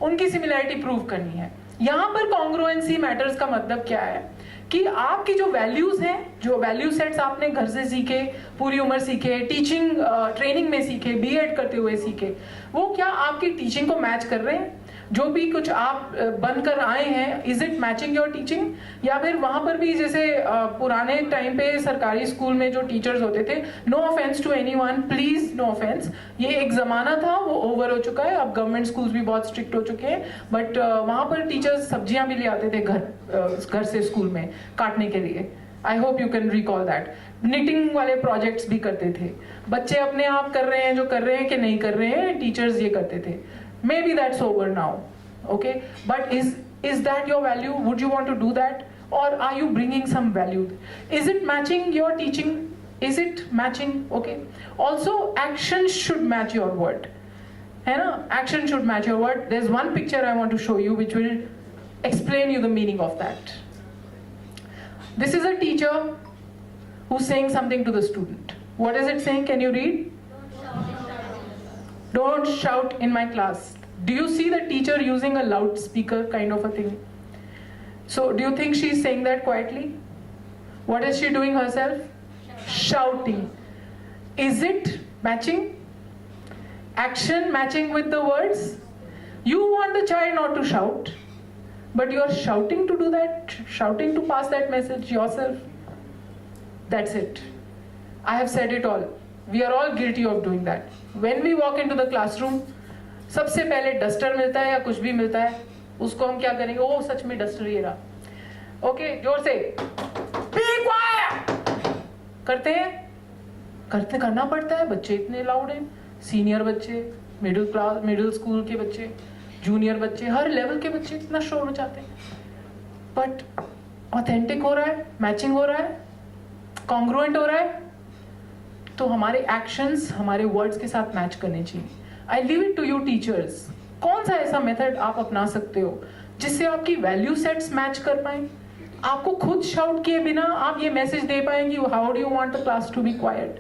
उनकी सिमिलैरिटी प्रूव करनी है। यहाँ पर कॉन्ग्रुएंसी मैटर्स का मतलब क्या है कि आपकी जो वैल्यूज हैं, जो वैल्यू सेट्स आपने घर से सीखे, पूरी उम्र सीखे, टीचिंग ट्रेनिंग में सीखे, बीएड करते हुए सीखे, वो क्या आपकी टीचिंग को मैच कर रहे हैं? जो भी कुछ आप बनकर आए हैं, is it matching your teaching? या फिर वहां पर भी जैसे पुराने टाइम पे सरकारी स्कूल में जो टीचर्स होते थे, no offence to anyone, please no offence, ये एक जमाना था, वो ओवर हो चुका है। अब गवर्नमेंट स्कूल्स भी बहुत स्ट्रिक्ट हो चुके हैं, बट वहां पर टीचर्स सब्जियां भी ले आते थे घर से स्कूल में काटने के लिए। I hope you can recall that. Knitting वाले प्रोजेक्ट्स भी करते थे। बच्चे अपने आप कर रहे हैं, जो कर रहे हैं कि नहीं कर रहे हैं, टीचर्स ये करते थे। Maybe that's over now, okay? But is that your value? Would you want to do that? Or are you bringing some value? Is it matching your teaching? Is it matching? Okay. Also, action should match your word. है ना? Action should match your word. There's one picture I want to show you which will explain you the meaning of that. This is a teacher who's saying something to the student. What is it saying? Can you read? Don't shout in my class. Do you see the teacher using a loudspeaker kind of a thing? So do you think she's saying that quietly? What is she doing herself? Shouting. Is it matching? Action matching with the words? You want the child not to shout, but you are shouting to do that, shouting to pass that message yourself. That's it. I have said it all. We are all guilty of doing that. When we walk into the classroom, सबसे पहले डस्टर मिलता है या कुछ भी मिलता है, उसको हम क्या करेंगे? ओ सच में डस्टर ये रहा। ओके, जोर से Be quiet! करते हैं, करना पड़ता है। बच्चे इतने लाउड हैं, सीनियर बच्चे, मिडिल स्कूल के बच्चे, जूनियर बच्चे, हर लेवल के बच्चे इतना शोर मचाते हैं। बट ऑथेंटिक हो रहा है, मैचिंग हो रहा है, कॉन्ग्रुएंट हो रहा है, तो हमारे एक्शंस हमारे वर्ड्स के साथ मैच करने चाहिए। I leave it to you teachers, कौन सा ऐसा मेथड आप अपना सकते हो जिससे आपकी वैल्यू सेट्स मैच कर पाए, आपको खुद शाउट किए बिना आप ये मैसेज दे पाएंगे, how do you want the class to be quiet.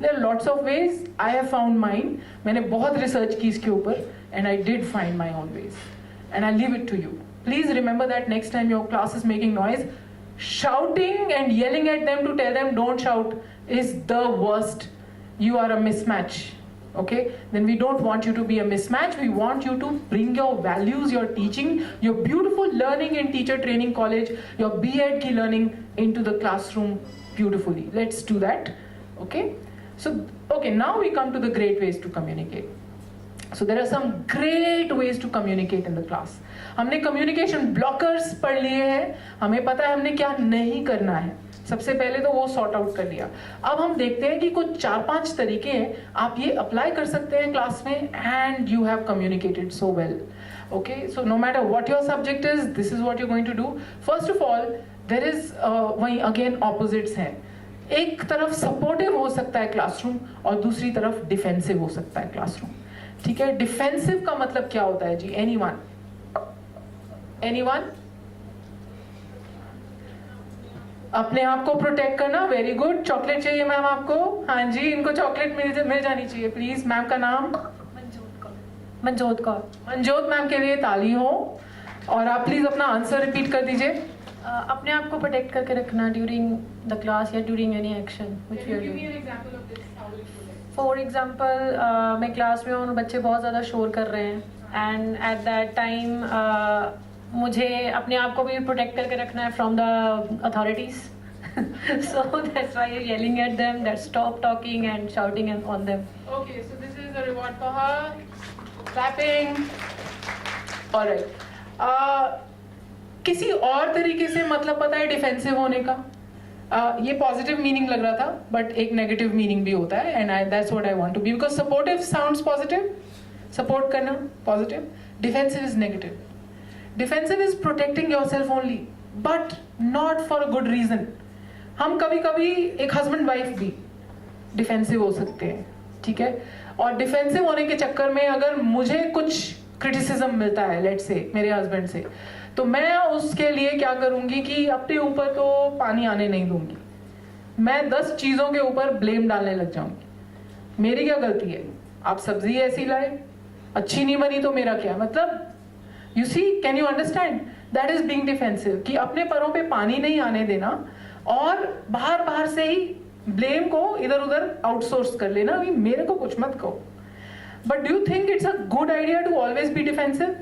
There are lots of ways, I have found mine. मैंने बहुत रिसर्च की इसके ऊपर and I did find my own ways and I leave it to you. Please remember that next time your class is making noise, shouting and yelling at them to tell them don't shout is the worst. You are a mismatch. Okay, then we don't want you to be a mismatch. We want you to bring your values, your teaching, your beautiful learning in teacher training college, your B.Ed ki learning into the classroom beautifully. Let's do that. Okay, so okay, now we come to the great ways to communicate. So there are some great ways to communicate in the class. हमने communication blockers पढ़ लिए हैं, हमें पता है हमने क्या नहीं करना है, सबसे पहले तो वो सॉर्ट आउट कर लिया. अब हम देखते हैं कि कुछ 4-5 तरीके हैं आप ये अप्लाई कर सकते हैं क्लास में, and you have communicated so well. Okay, so no matter what your subject is, this is what you going to do. First of all there is वहीं अगेन ऑपोजिट्स हैं. एक तरफ सपोर्टिव हो सकता है क्लासरूम और दूसरी तरफ डिफेंसिव हो सकता है क्लासरूम. ठीक है, डिफेंसिव का मतलब क्या होता है जी? एनीवन? अपने आप को प्रोटेक्ट करना. Very good. चॉकलेट चाहिए मैम आपको? हाँ जी, इनको चॉकलेट मिल जानी चाहिए प्लीज. मैम का नाम? मंजोत कौर. मंजोत मैम के लिए ताली हो. और आप प्लीज अपना आंसर रिपीट कर दीजिए. अपने आप को प्रोटेक्ट करके रखना ड्यूरिंग द क्लास या during any action which you are doing. For example मैं क्लास में हूँ और बच्चे बहुत ज़्यादा शोर कर रहे हैं, एंड एट दैट टाइम मुझे अपने आप को भी प्रोटेक्ट करके रखना है from the authorities. So that's why you yelling at them that stop talking and shouting on them. Okay, so this is the reward for her. Clapping. Alright, किसी और तरीके से मतलब पता है डिफेंसिव होने का? ये पॉजिटिव मीनिंग लग रहा था, बट एक नेगेटिव मीनिंग भी होता है, and that's what I want to be, because supportive sounds positive, support करना positive. Defensive is negative. Defensive is protecting yourself only, but not for a good reason. हम कभी कभी एक हस्बैंड वाइफ भी डिफेंसिव हो सकते हैं. ठीक है, और डिफेंसिव होने के चक्कर में अगर मुझे कुछ क्रिटिसिज्म मिलता है लेट्स से मेरे हस्बैंड से, तो मैं उसके लिए क्या करूंगी कि अपने ऊपर तो पानी आने नहीं दूंगी. मैं 10 चीजों के ऊपर ब्लेम डालने लग जाऊंगी. मेरी क्या गलती है? आप सब्जी ऐसी लाए, अच्छी नहीं बनी तो मेरा क्या मतलब? You see, can you understand? That is being defensive, कि अपने पैरों पे पानी नहीं आने देना और बाहर से ही ब्लेम को इधर उधर आउटसोर्स कर लेना. अभी मेरे को कुछ मत कहो. But do you think it's a good idea to always be defensive?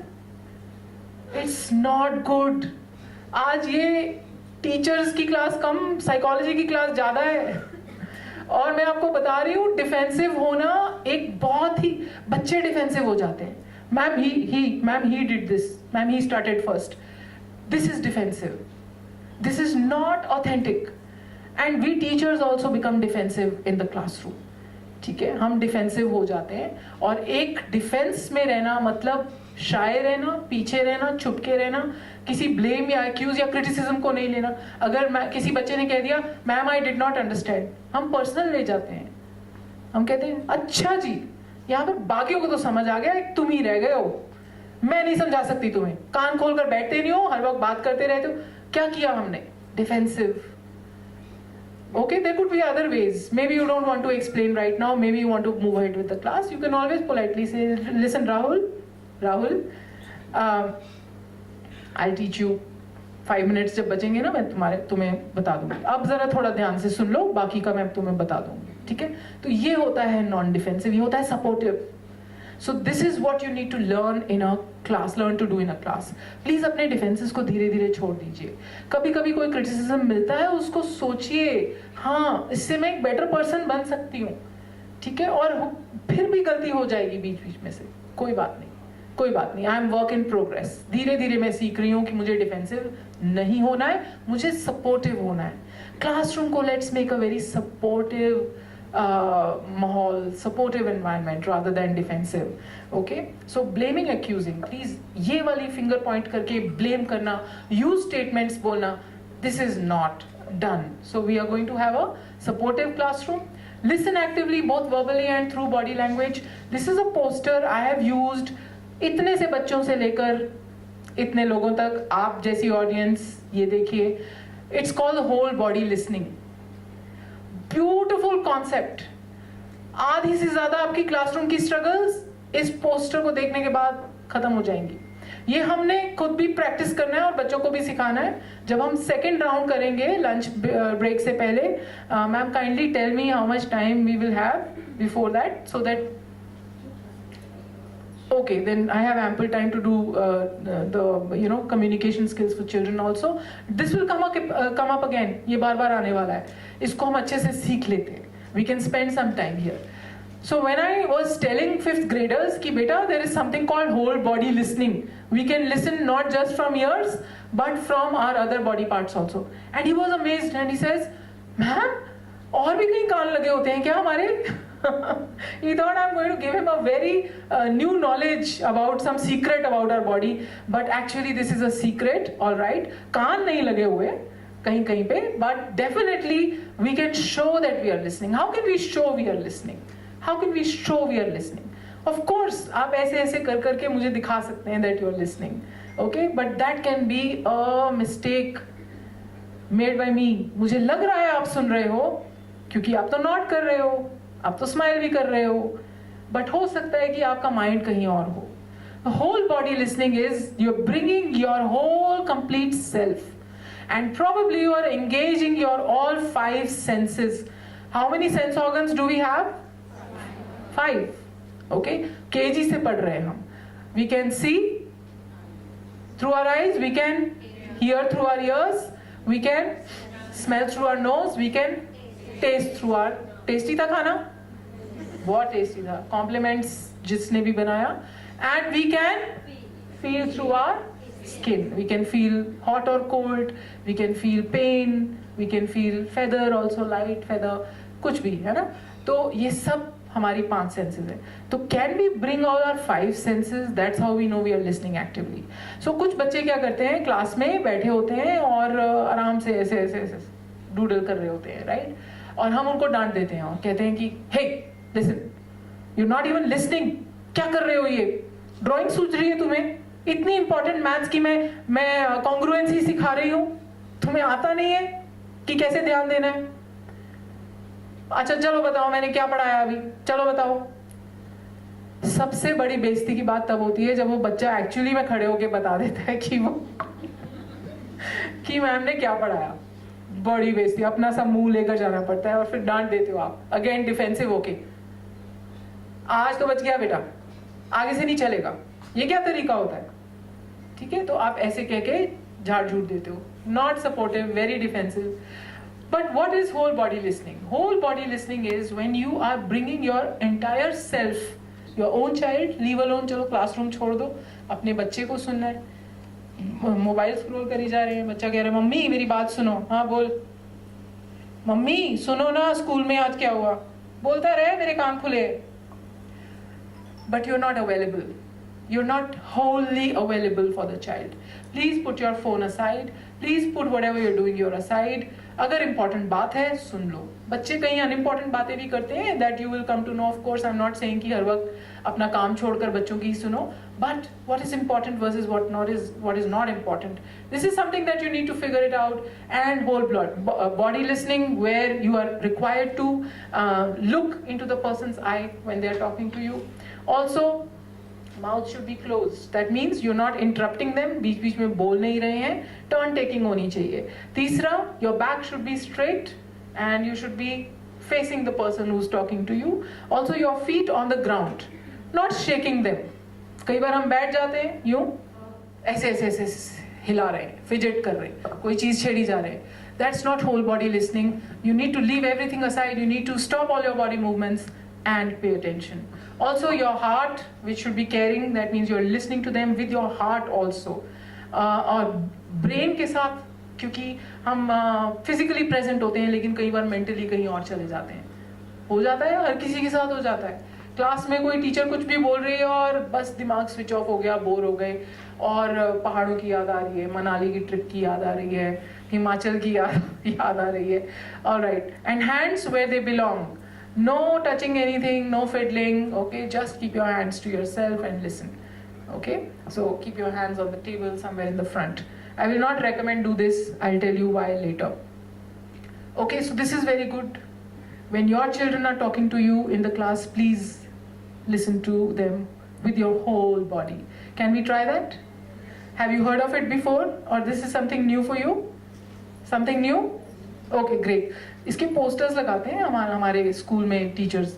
It's not good. आज ये टीचर्स की क्लास कम, साइकोलॉजी की क्लास ज्यादा है, और मैं आपको बता रही हूँ डिफेंसिव होना एक बहुत ही, बच्चे डिफेंसिव हो जाते हैं. Ma'am he did this, ma'am he started first. This is defensive. This is not authentic, and we teachers also become defensive in the classroom. ठीक है, हम डिफेंसिव हो जाते हैं, और एक डिफेंस में रहना मतलब शाय रहना, पीछे रहना, छुपके रहना, किसी ब्लेम या एक्यूज या क्रिटिसिज्म को नहीं लेना. अगर किसी बच्चे ने कह दिया ma'am I did not understand, हम पर्सनल ले जाते हैं. हम कहते हैं अच्छा जी, यहाँ पर बाकियों को तो समझ आ गया, एक तुम ही रह गए हो, मैं नहीं समझा सकती तुम्हें, कान खोलकर बैठते नहीं हो, हर वक्त बात करते रहते हो. क्या किया हमने? Defensive. Okay, there could be other ways. Maybe you don't want to explain right now. Maybe you want to move ahead with the class. You can always politely say, listen, Rahul, I'll teach you 5 minutes जब बचेंगे ना, मैं तुम्हें बता दूंगी. अब जरा थोड़ा ध्यान से सुन लो, बाकी का मैं तुम्हें बता दूंगी. ठीक है, तो ये होता है नॉन डिफेंसिव, ये होता है supportive. So this is what you need to learn in a class, learn to do in a class. Please अपने डिफेंसेस को धीरे धीरे छोड़ दीजिए. कभी कभी कोई क्रिटिसिज्म मिलता है, उसको सोचिए, हाँ इससे मैं एक बेटर पर्सन बन सकती हूँ. ठीक है, और फिर भी गलती हो जाएगी बीच बीच में से, कोई बात नहीं. I am work in progress. धीरे धीरे मैं सीख रही हूँ कि मुझे डिफेंसिव नहीं होना है, मुझे सपोर्टिव होना है. क्लासरूम को let's make a very supportive माहौल, supportive environment rather than defensive. Okay, so blaming, accusing, please ये वाली finger point करके blame करना, use statements बोलना, this is not done. So we are going to have a supportive classroom. Listen actively both verbally and through body language. This is a poster I have used इतने से बच्चों से लेकर इतने लोगों तक, आप जैसी audience ये देखिए. It's called whole body listening. Beautiful concept. आधी से ज्यादा आपकी क्लासरूम की स्ट्रगल्स इस पोस्टर को देखने के बाद खत्म हो जाएंगी. ये हमने खुद भी प्रैक्टिस करना है और बच्चों को भी सिखाना है. जब हम सेकेंड राउंड करेंगे लंच ब्रेक से पहले, ma'am kindly tell me how much time we will have before that, so that okay, then I have ample time to do the communication skills for children also. This will come up again. ये बार-बार आने वाला है. इसको हम अच्छे से सीख लेते हैं. We can spend some time here. So when I was telling 5th graders कि बेटा there is something called whole body listening. We can listen not just from ears but from our other body parts also. And he was amazed and he says, "Ma'am, और भी कहीं कान लगे होते हैं क्या हमारे?" He thought I'm going to give him a very new knowledge about some secret about our body, but actually this is a secret. All right, कान नहीं लगे हुए कहीं कहीं पे, but definitely we can show that we are listening. How can we show we are listening? How can we show we are listening? Of course, आप ऐसे ऐसे कर करके मुझे दिखा सकते हैं that you are listening, okay? But that can be a mistake made by me. मुझे लग रहा है आप सुन रहे हो क्योंकि आप तो नॉट कर रहे हो, आप तो स्माइल भी कर रहे हो, बट हो सकता है कि आपका माइंड कहीं और हो. Whole body listening is you are bringing your whole complete self and probably you are engaging your all 5 senses. How many sense organs do we have? 5. Okay, KG से पढ़ रहे हैं हम. We can see through our eyes, we can hear through our ears, we can smell through our nose, we can taste through our. Tasty था खाना, बहुत टेस्टी था, कॉम्प्लीमेंट्स जिसने भी बनाया. And we can feel through our skin, we can feel hot और cold, we can feel pain, we can feel feather also, light feather, कुछ भी है ना. तो ये सब हमारी 5 सेंसेस है. तो can we bring all our 5 senses, that's how we know we are listening actively. So कुछ बच्चे क्या करते हैं, क्लास में बैठे होते हैं और आराम से ऐसे ऐसे ऐसे डूडल कर रहे होते हैं, राइट? और हम उनको डांट देते हैं और कहते हैं कि hey listen, you not even listening, क्या कर रहे हो, ये ड्राइंग सूझ रही है तुम्हें, इतनी इंपॉर्टेंट मैथ्स की मैं कॉन्ग्रुएंसी सिखा रही हूँ, तुम्हें आता नहीं है कि कैसे ध्यान देना है. अच्छा चलो बताओ मैंने क्या पढ़ाया अभी, चलो बताओ. सबसे बड़ी बेइज्जती की बात तब होती है जब वो बच्चा एक्चुअली में खड़े होके बता देता है कि वो कि मैम ने क्या पढ़ाया. बड़ी बेइज्जती, अपना सब मुंह लेकर जाना पड़ता है और फिर डांट देते हो आप अगेन डिफेंसिव होके. आज तो बच गया बेटा, आगे से नहीं चलेगा, ये क्या तरीका होता है? ठीक है, तो आप ऐसे कह के झाड़ झूठ देते हो. Not supportive, very defensive. But what is whole body listening? Whole body listening is when you are bringing your entire self, your own child, leave alone, चलो क्लासरूम छोड़ दो, अपने बच्चे को सुनना है. मोबाइल स्क्रॉल करी जा रहे हैं, बच्चा कह रहा है मम्मी मेरी बात सुनो. हाँ बोल. मम्मी सुनो ना, स्कूल में आज क्या हुआ? बोलता रहे, मेरे कान खुले. But you are not available, you are not wholly available for the child. Please put your phone aside, please put whatever you're doing you're aside. अगर important बात है सुन लो. बच्चे कहीं अनइम्पॉर्टेंट बातें भी करते हैं, that you will come to know. Of course I'm not saying कि हर वक्त अपना काम छोड़कर बच्चों की ही सुनो, but what is important versus what is not important, this is something that you need to figure it out. And whole body listening, where you are required to look into the person's eye when they are talking to you. Also mouth should be closed, that means you're not interrupting them, बीच बीच में बोल नहीं रहे हैं, turn taking होनी चाहिए. तीसरा, your back should be straight and you should be facing the person who's talking to you. Also your feet on the ground, not shaking them. कई बार हम बैठ जाते हैं यूं ऐसे ऐसे ऐसे हिला रहे हैं, फिजिट कर रहे हैं, कोई चीज छेड़ी जा रहे हैं. That's not whole body listening. You need to leave everything aside, you need to stop all your body movements and pay attention. Also your heart, which should be caring, that means you're listening to them with your heart also. और brain के साथ, क्योंकि हम physically present होते हैं लेकिन कई बार mentally कहीं और चले जाते हैं. हो जाता है, हर किसी के साथ हो जाता है. क्लास में कोई टीचर कुछ भी बोल रही है और बस दिमाग स्विच ऑफ हो गया, बोर हो गए, और पहाड़ों की याद आ रही है, मनाली की ट्रिप की याद आ रही है, हिमाचल की याद आ रही है. Alright, and hands where they belong. No touching anything, no fiddling, okay? Just keep your hands to yourself and listen, okay? So keep your hands on the table somewhere in the front. I will not recommend do this, I'll tell you why later. Okay, so this is very good. When your children are talking to you in the class, please listen to them with your whole body. Can we try that? Have you heard of it before, or this is something new for you? Something new? Okay, great. इसके पोस्टर्स लगाते हैं हमारे स्कूल में टीचर्स.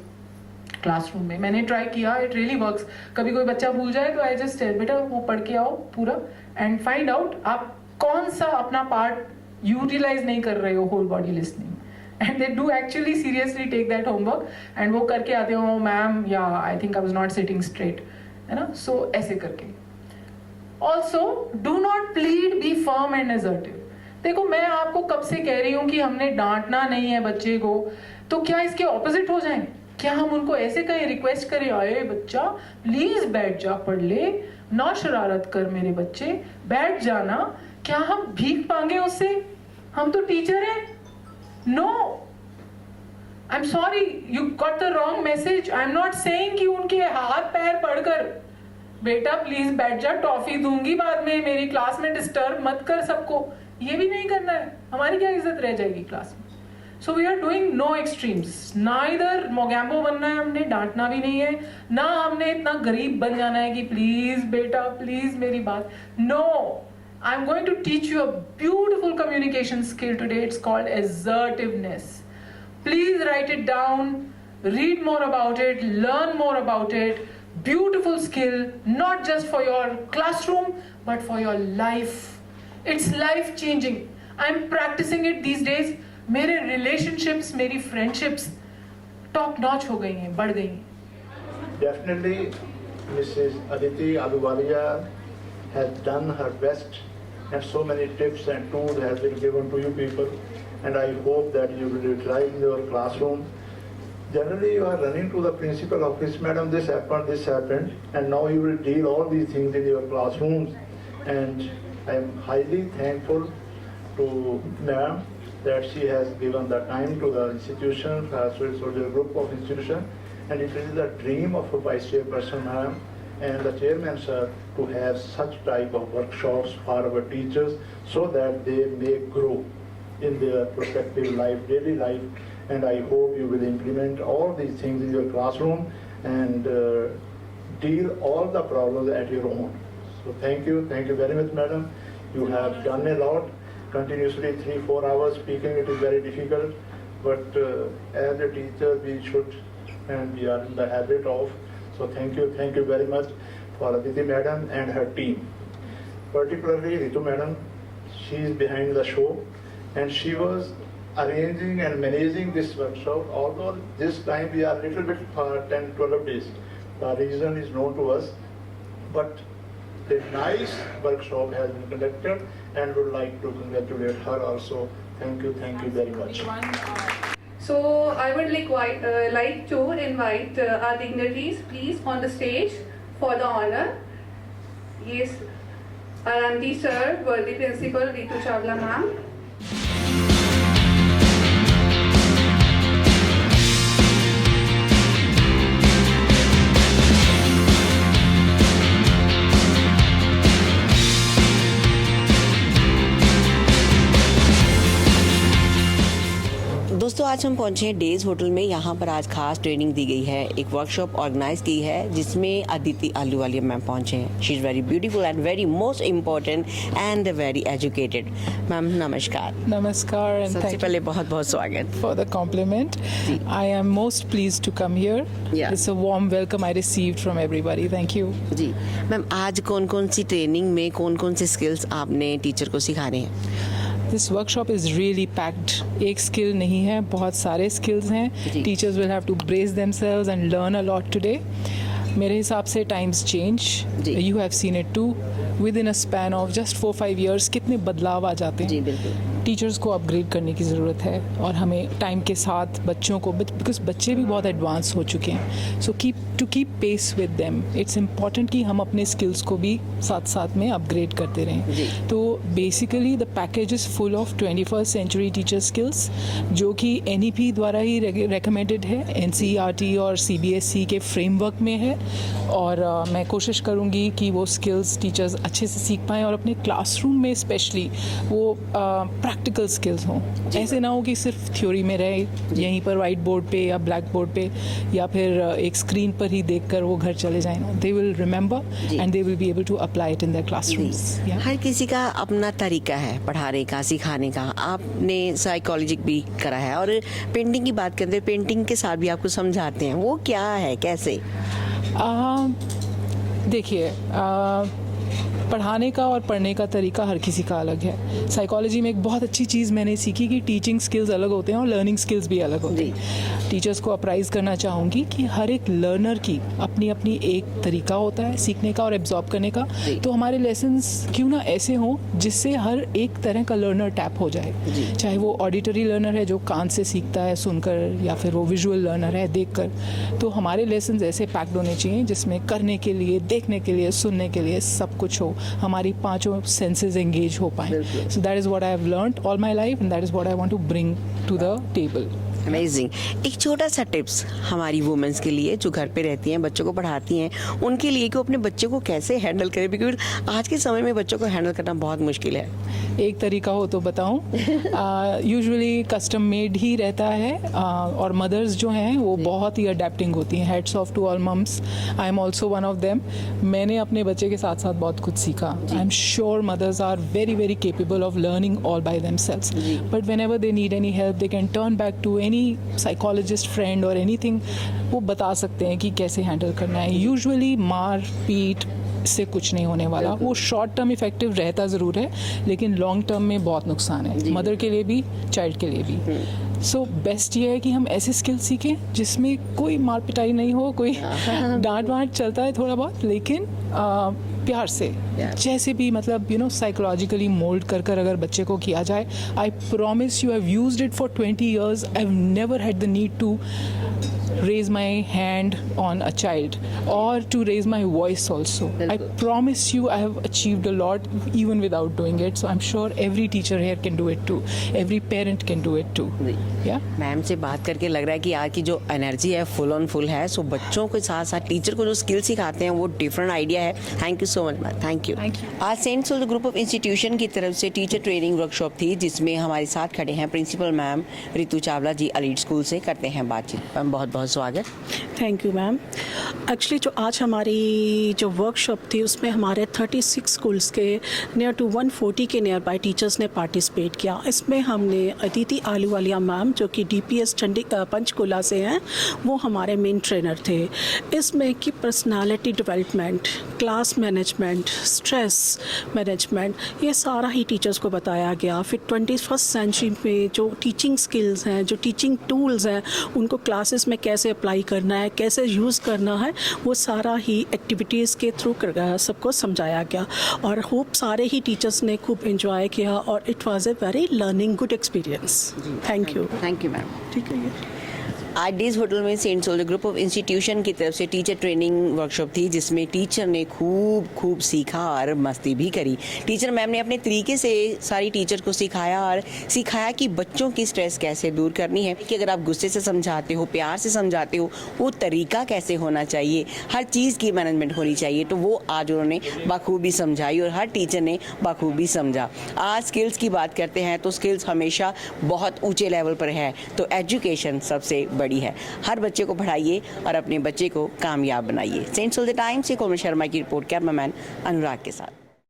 क्लासरूम में। मैंने ट्राई किया, इट रियली वर्क्स। कभी कोई बच्चा भूल जाए तो आई जस्ट टेल बेटा वो पढ़ के आओ पूरा एंड फाइंड आउट आप कौन सा अपना पार्ट यूटिलाइज नहीं कर रहे हो whole body listening, and they do actually seriously take that homework and वो करके आते हो मैम या I think I was not sitting straight, है ना। सो ऐसे करके also do not plead, be firm and assertive. देखो मैं आपको कब से कह रही हूँ कि हमने डांटना नहीं है बच्चे को, तो क्या इसके ऑपोजिट हो जाए? क्या हम उनको ऐसे कहें, रिक्वेस्ट करें आए बच्चा प्लीज बैठ जा पढ़ ले, ना शरारत कर मेरे बच्चे, बैठ जाना? क्या हम भीख मांगे उससे? हम तो टीचर हैं। No, I am sorry, you got the wrong message. I am not saying कि उनके हाथ पैर पड़कर बेटा प्लीज बैठ जा, टॉफी दूंगी बाद में, मेरी क्लास में डिस्टर्ब मत कर सबको, ये भी नहीं करना है। हमारी क्या इज्जत रह जाएगी क्लास में? So we are doing no extremes. ना इधर मोगैम्बो बनना है हमने, डांटना भी नहीं है, ना हमने इतना गरीब बन जाना है कि प्लीज बेटा प्लीज मेरी बात। No, I am going to teach you a beautiful communication skill today, it's called assertiveness. Please write it down, read more about it, learn more about it. Beautiful skill, not just for your classroom, but for your life. It's life changing. I'm practicing it these days. मेरे relationships, मेरी friendships top notch हो गई हैं, बढ़ गई हैं. Definitely, Mrs. Aditi Ahluwalia has done her best, and so many tips and tools have been given to you people, and I hope that you will utilize in your classroom. Generally, you are running to the principal office, madam, this happened, and now you will deal all these things in your classrooms. And I am highly thankful to ma'am that she has given the time to the institution, so the group of institution, and it is the dream of a vice chairperson, ma'am, and the chairman, sir, to have such type of workshops for our teachers so that they may grow in their prospective life, daily life. And I hope you will implement all these things in your classroom and deal all the problems at your own. So thank you very much, madam. You have done a lot. Continuously 3-4 hours speaking, it is very difficult. But as a teacher, we should, and we are in the habit of. So thank you very much for Aditi madam and her team. Particularly Ritu madam, she is behind the show, and she was arranging and managing this workshop, although this time we are a little bit for 10-12 days. The reason is known to us, but a nice workshop has been conducted, and would like to congratulate her also. Thank you very much. So I would like to invite our dignitaries please on the stage for the honor. Yes, our MD sir, worthy principal Ritu Chawla ma'am. दोस्तों आज हम पहुंचे हैं डेज होटल में। यहाँ पर आज खास ट्रेनिंग दी गई है, एक वर्कशॉप ऑर्गेनाइज की है जिसमें अदिति आहलूवालिया मैम पहुंचे हैं। She is very beautiful and very most important and very educated. Ma'am नमस्कार। Namaskar and सबसे thank पहले बहुत बहुत स्वागत। you for the compliment. I am most pleased to come here. Yeah. It's a warm welcome I received from everybody. Thank you. जी मैम, आज कौन कौन सी ट्रेनिंग में कौन कौन से स्किल्स आपने टीचर को सिखा रहे हैं? This workshop is really packed. एक skill नहीं है, बहुत सारे skills हैं. जी. Teachers will have to brace themselves and learn a lot today. मेरे हिसाब से times change. Ji. You have seen it too. Within a span of just 4-5 years कितने बदलाव आ जाते हैं. जी बिल्कुल। टीचर्स को अपग्रेड करने की ज़रूरत है और हमें टाइम के साथ बच्चों को, बिकॉज बच्चे भी बहुत एडवांस हो चुके हैं, so keep pace with them. It's important कि हम अपने स्किल्स को भी साथ साथ में अपग्रेड करते रहें। तो basically the package is full of 21st century teacher skills, जो कि NEP द्वारा ही रिकमेंडेड है, NCERT और CBSE के फ्रेमवर्क में है, और मैं कोशिश करूँगी कि वो स्किल्स टीचर्स अच्छे से सीख पाएँ और अपने क्लासरूम में स्पेशली वो प्रैक्टिकल स्किल्स हों। ऐसे ना हो कि सिर्फ थ्योरी में रहे, यहीं पर वाइट बोर्ड पे या ब्लैक बोर्ड पे या फिर एक स्क्रीन पर ही देखकर वो घर चले जाएं। They will remember and they will be able to apply it in their classrooms. हर किसी का अपना तरीका है पढ़ाने का, सिखाने का। आपने साइकोलॉजी भी करा है और पेंटिंग की बात करते हैं, पेंटिंग के साथ भी आपको समझाते हैं, वो क्या है, कैसे? देखिए, पढ़ाने का और पढ़ने का तरीका हर किसी का अलग है। साइकोलॉजी में एक बहुत अच्छी चीज़ मैंने सीखी कि टीचिंग स्किल्स अलग होते हैं और लर्निंग स्किल्स भी अलग होते हैं। टीचर्स को अप्राइज़ करना चाहूँगी कि हर एक लर्नर की अपनी अपनी एक तरीका होता है सीखने का और एब्जॉर्ब करने का। तो हमारे लेसन्स क्यों ना ऐसे हों जिससे हर एक तरह का लर्नर टैप हो जाए, चाहे वो ऑडिटरी लर्नर है जो कान से सीखता है सुनकर, या फिर वो विजुअल लर्नर है देखकर। तो हमारे लेसन्स ऐसे पैक्ड होने चाहिए जिसमें करने के लिए, देखने के लिए, सुनने के लिए सब कुछ हो, हमारी पांचों सेंसेस एंगेज हो पाएं। So that is what I have learned all my life and that is what I want to bring to the table. Amazing. एक छोटा सा टिप्स हमारी वुमेन्स के लिए जो घर पे रहती हैं, बच्चों को पढ़ाती हैं, उनके लिए कि वो अपने बच्चे को कैसे हैंडल करें, बिकॉज आज के समय में बच्चों को हैंडल करना बहुत मुश्किल है। एक तरीका हो तो बताऊं। यूजुअली कस्टम मेड ही रहता है और मदर्स जो हैं वो बहुत ही अडेप्टिंग होती हैं। Hats off to all mums, I am also one of them. मैंने अपने बच्चे के साथ साथ बहुत कुछ सीखा। I am sure mothers are very very capable of learning all by themselves, but whenever they need any help they can turn back to any psychologist friend और एनीथिंग। वो बता सकते हैं कि कैसे हैंडल करना है। यूजुअली मार पीट से कुछ नहीं होने वाला। वो शॉर्ट टर्म इफेक्टिव रहता ज़रूर है, लेकिन लॉन्ग टर्म में बहुत नुकसान है, मदर के लिए भी, चाइल्ड के लिए भी। सो बेस्ट ये है कि हम ऐसे स्किल सीखें जिसमें कोई मार पिटाई नहीं हो, कोई डांट वांट चलता है थोड़ा बहुत, लेकिन प्यार से, जैसे भी मतलब साइकोलॉजिकली मोल्ड कर कर अगर बच्चे को किया जाए। I promise you, I have used it for 20 years. I have never had the need to raise my hand on a child or to raise my voice also. I promise you I have achieved a lot even without doing it. So I'm sure every teacher here can do it too. Every parent can do it too. Yeah. Ma'am से बात करके लग रहा है कि आज की जो एनर्जी है फुल ऑन फुल है। सो बच्चों के साथ साथ टीचर को जो स्किल सिखाते हैं वो डिफरेंट आइडिया है। Thank you so much ma'am, thank you. आज saint soul group of institution की तरफ से टीचर ट्रेनिंग वर्कशॉप थी जिसमें हमारे साथ खड़े हैं प्रिंसिपल मैम रितु चावला जी, एलीट स्कूल से। करते हैं बातचीत। मैम बहुत बहुत स्वागत। Thank you ma'am. एक्चुअली जो आज हमारी जो वर्कशॉप थी उसमें हमारे 36 स्कूल्स के नियर टू 140 के नियर बाय टीचर्स ने पार्टिसिपेट किया। इसमें हमने अदिति आलूवालिया मैम जो कि DPS पंचकुला से हैं, वो हमारे मेन ट्रेनर थे। इसमें कि personality development, class management, stress management, ये सारा ही टीचर्स को बताया गया। फिर 21st सेंचुरी में जो टीचिंग स्किल्स हैं, जो टीचिंग टूल्स हैं, उनको क्लासेस में कैसे अप्लाई करना है, कैसे यूज़ करना है, वो सारा ही एक्टिविटीज़ के थ्रू सबको समझाया गया। और होप सारे ही टीचर्स ने खूब एंजॉय किया और it was a very learning good experience. Thank you. Thank you ma'am. ठीक है। आज डेज होटल में Saint soul group of institution की तरफ से टीचर ट्रेनिंग वर्कशॉप थी जिसमें टीचर ने खूब सीखा और मस्ती भी करी। टीचर मैम ने अपने तरीके से सारी टीचर को सिखाया और सिखाया कि बच्चों की स्ट्रेस कैसे दूर करनी है, कि अगर आप गुस्से से समझाते हो, प्यार से समझाते हो, वो तरीका कैसे होना चाहिए, हर चीज़ की मैनेजमेंट होनी चाहिए। तो वो आज उन्होंने बखूबी समझाई और हर टीचर ने बखूबी समझा। आज स्किल्स की बात करते हैं तो स्किल्स हमेशा बहुत ऊँचे लेवल पर है, तो एजुकेशन सबसे बड़ी है। हर बच्चे को पढ़ाइए और अपने बच्चे को कामयाब बनाइए। सेंट सोल द टाइम्स से कोमल शर्मा की रिपोर्ट, कैमरामैन अनुराग के साथ।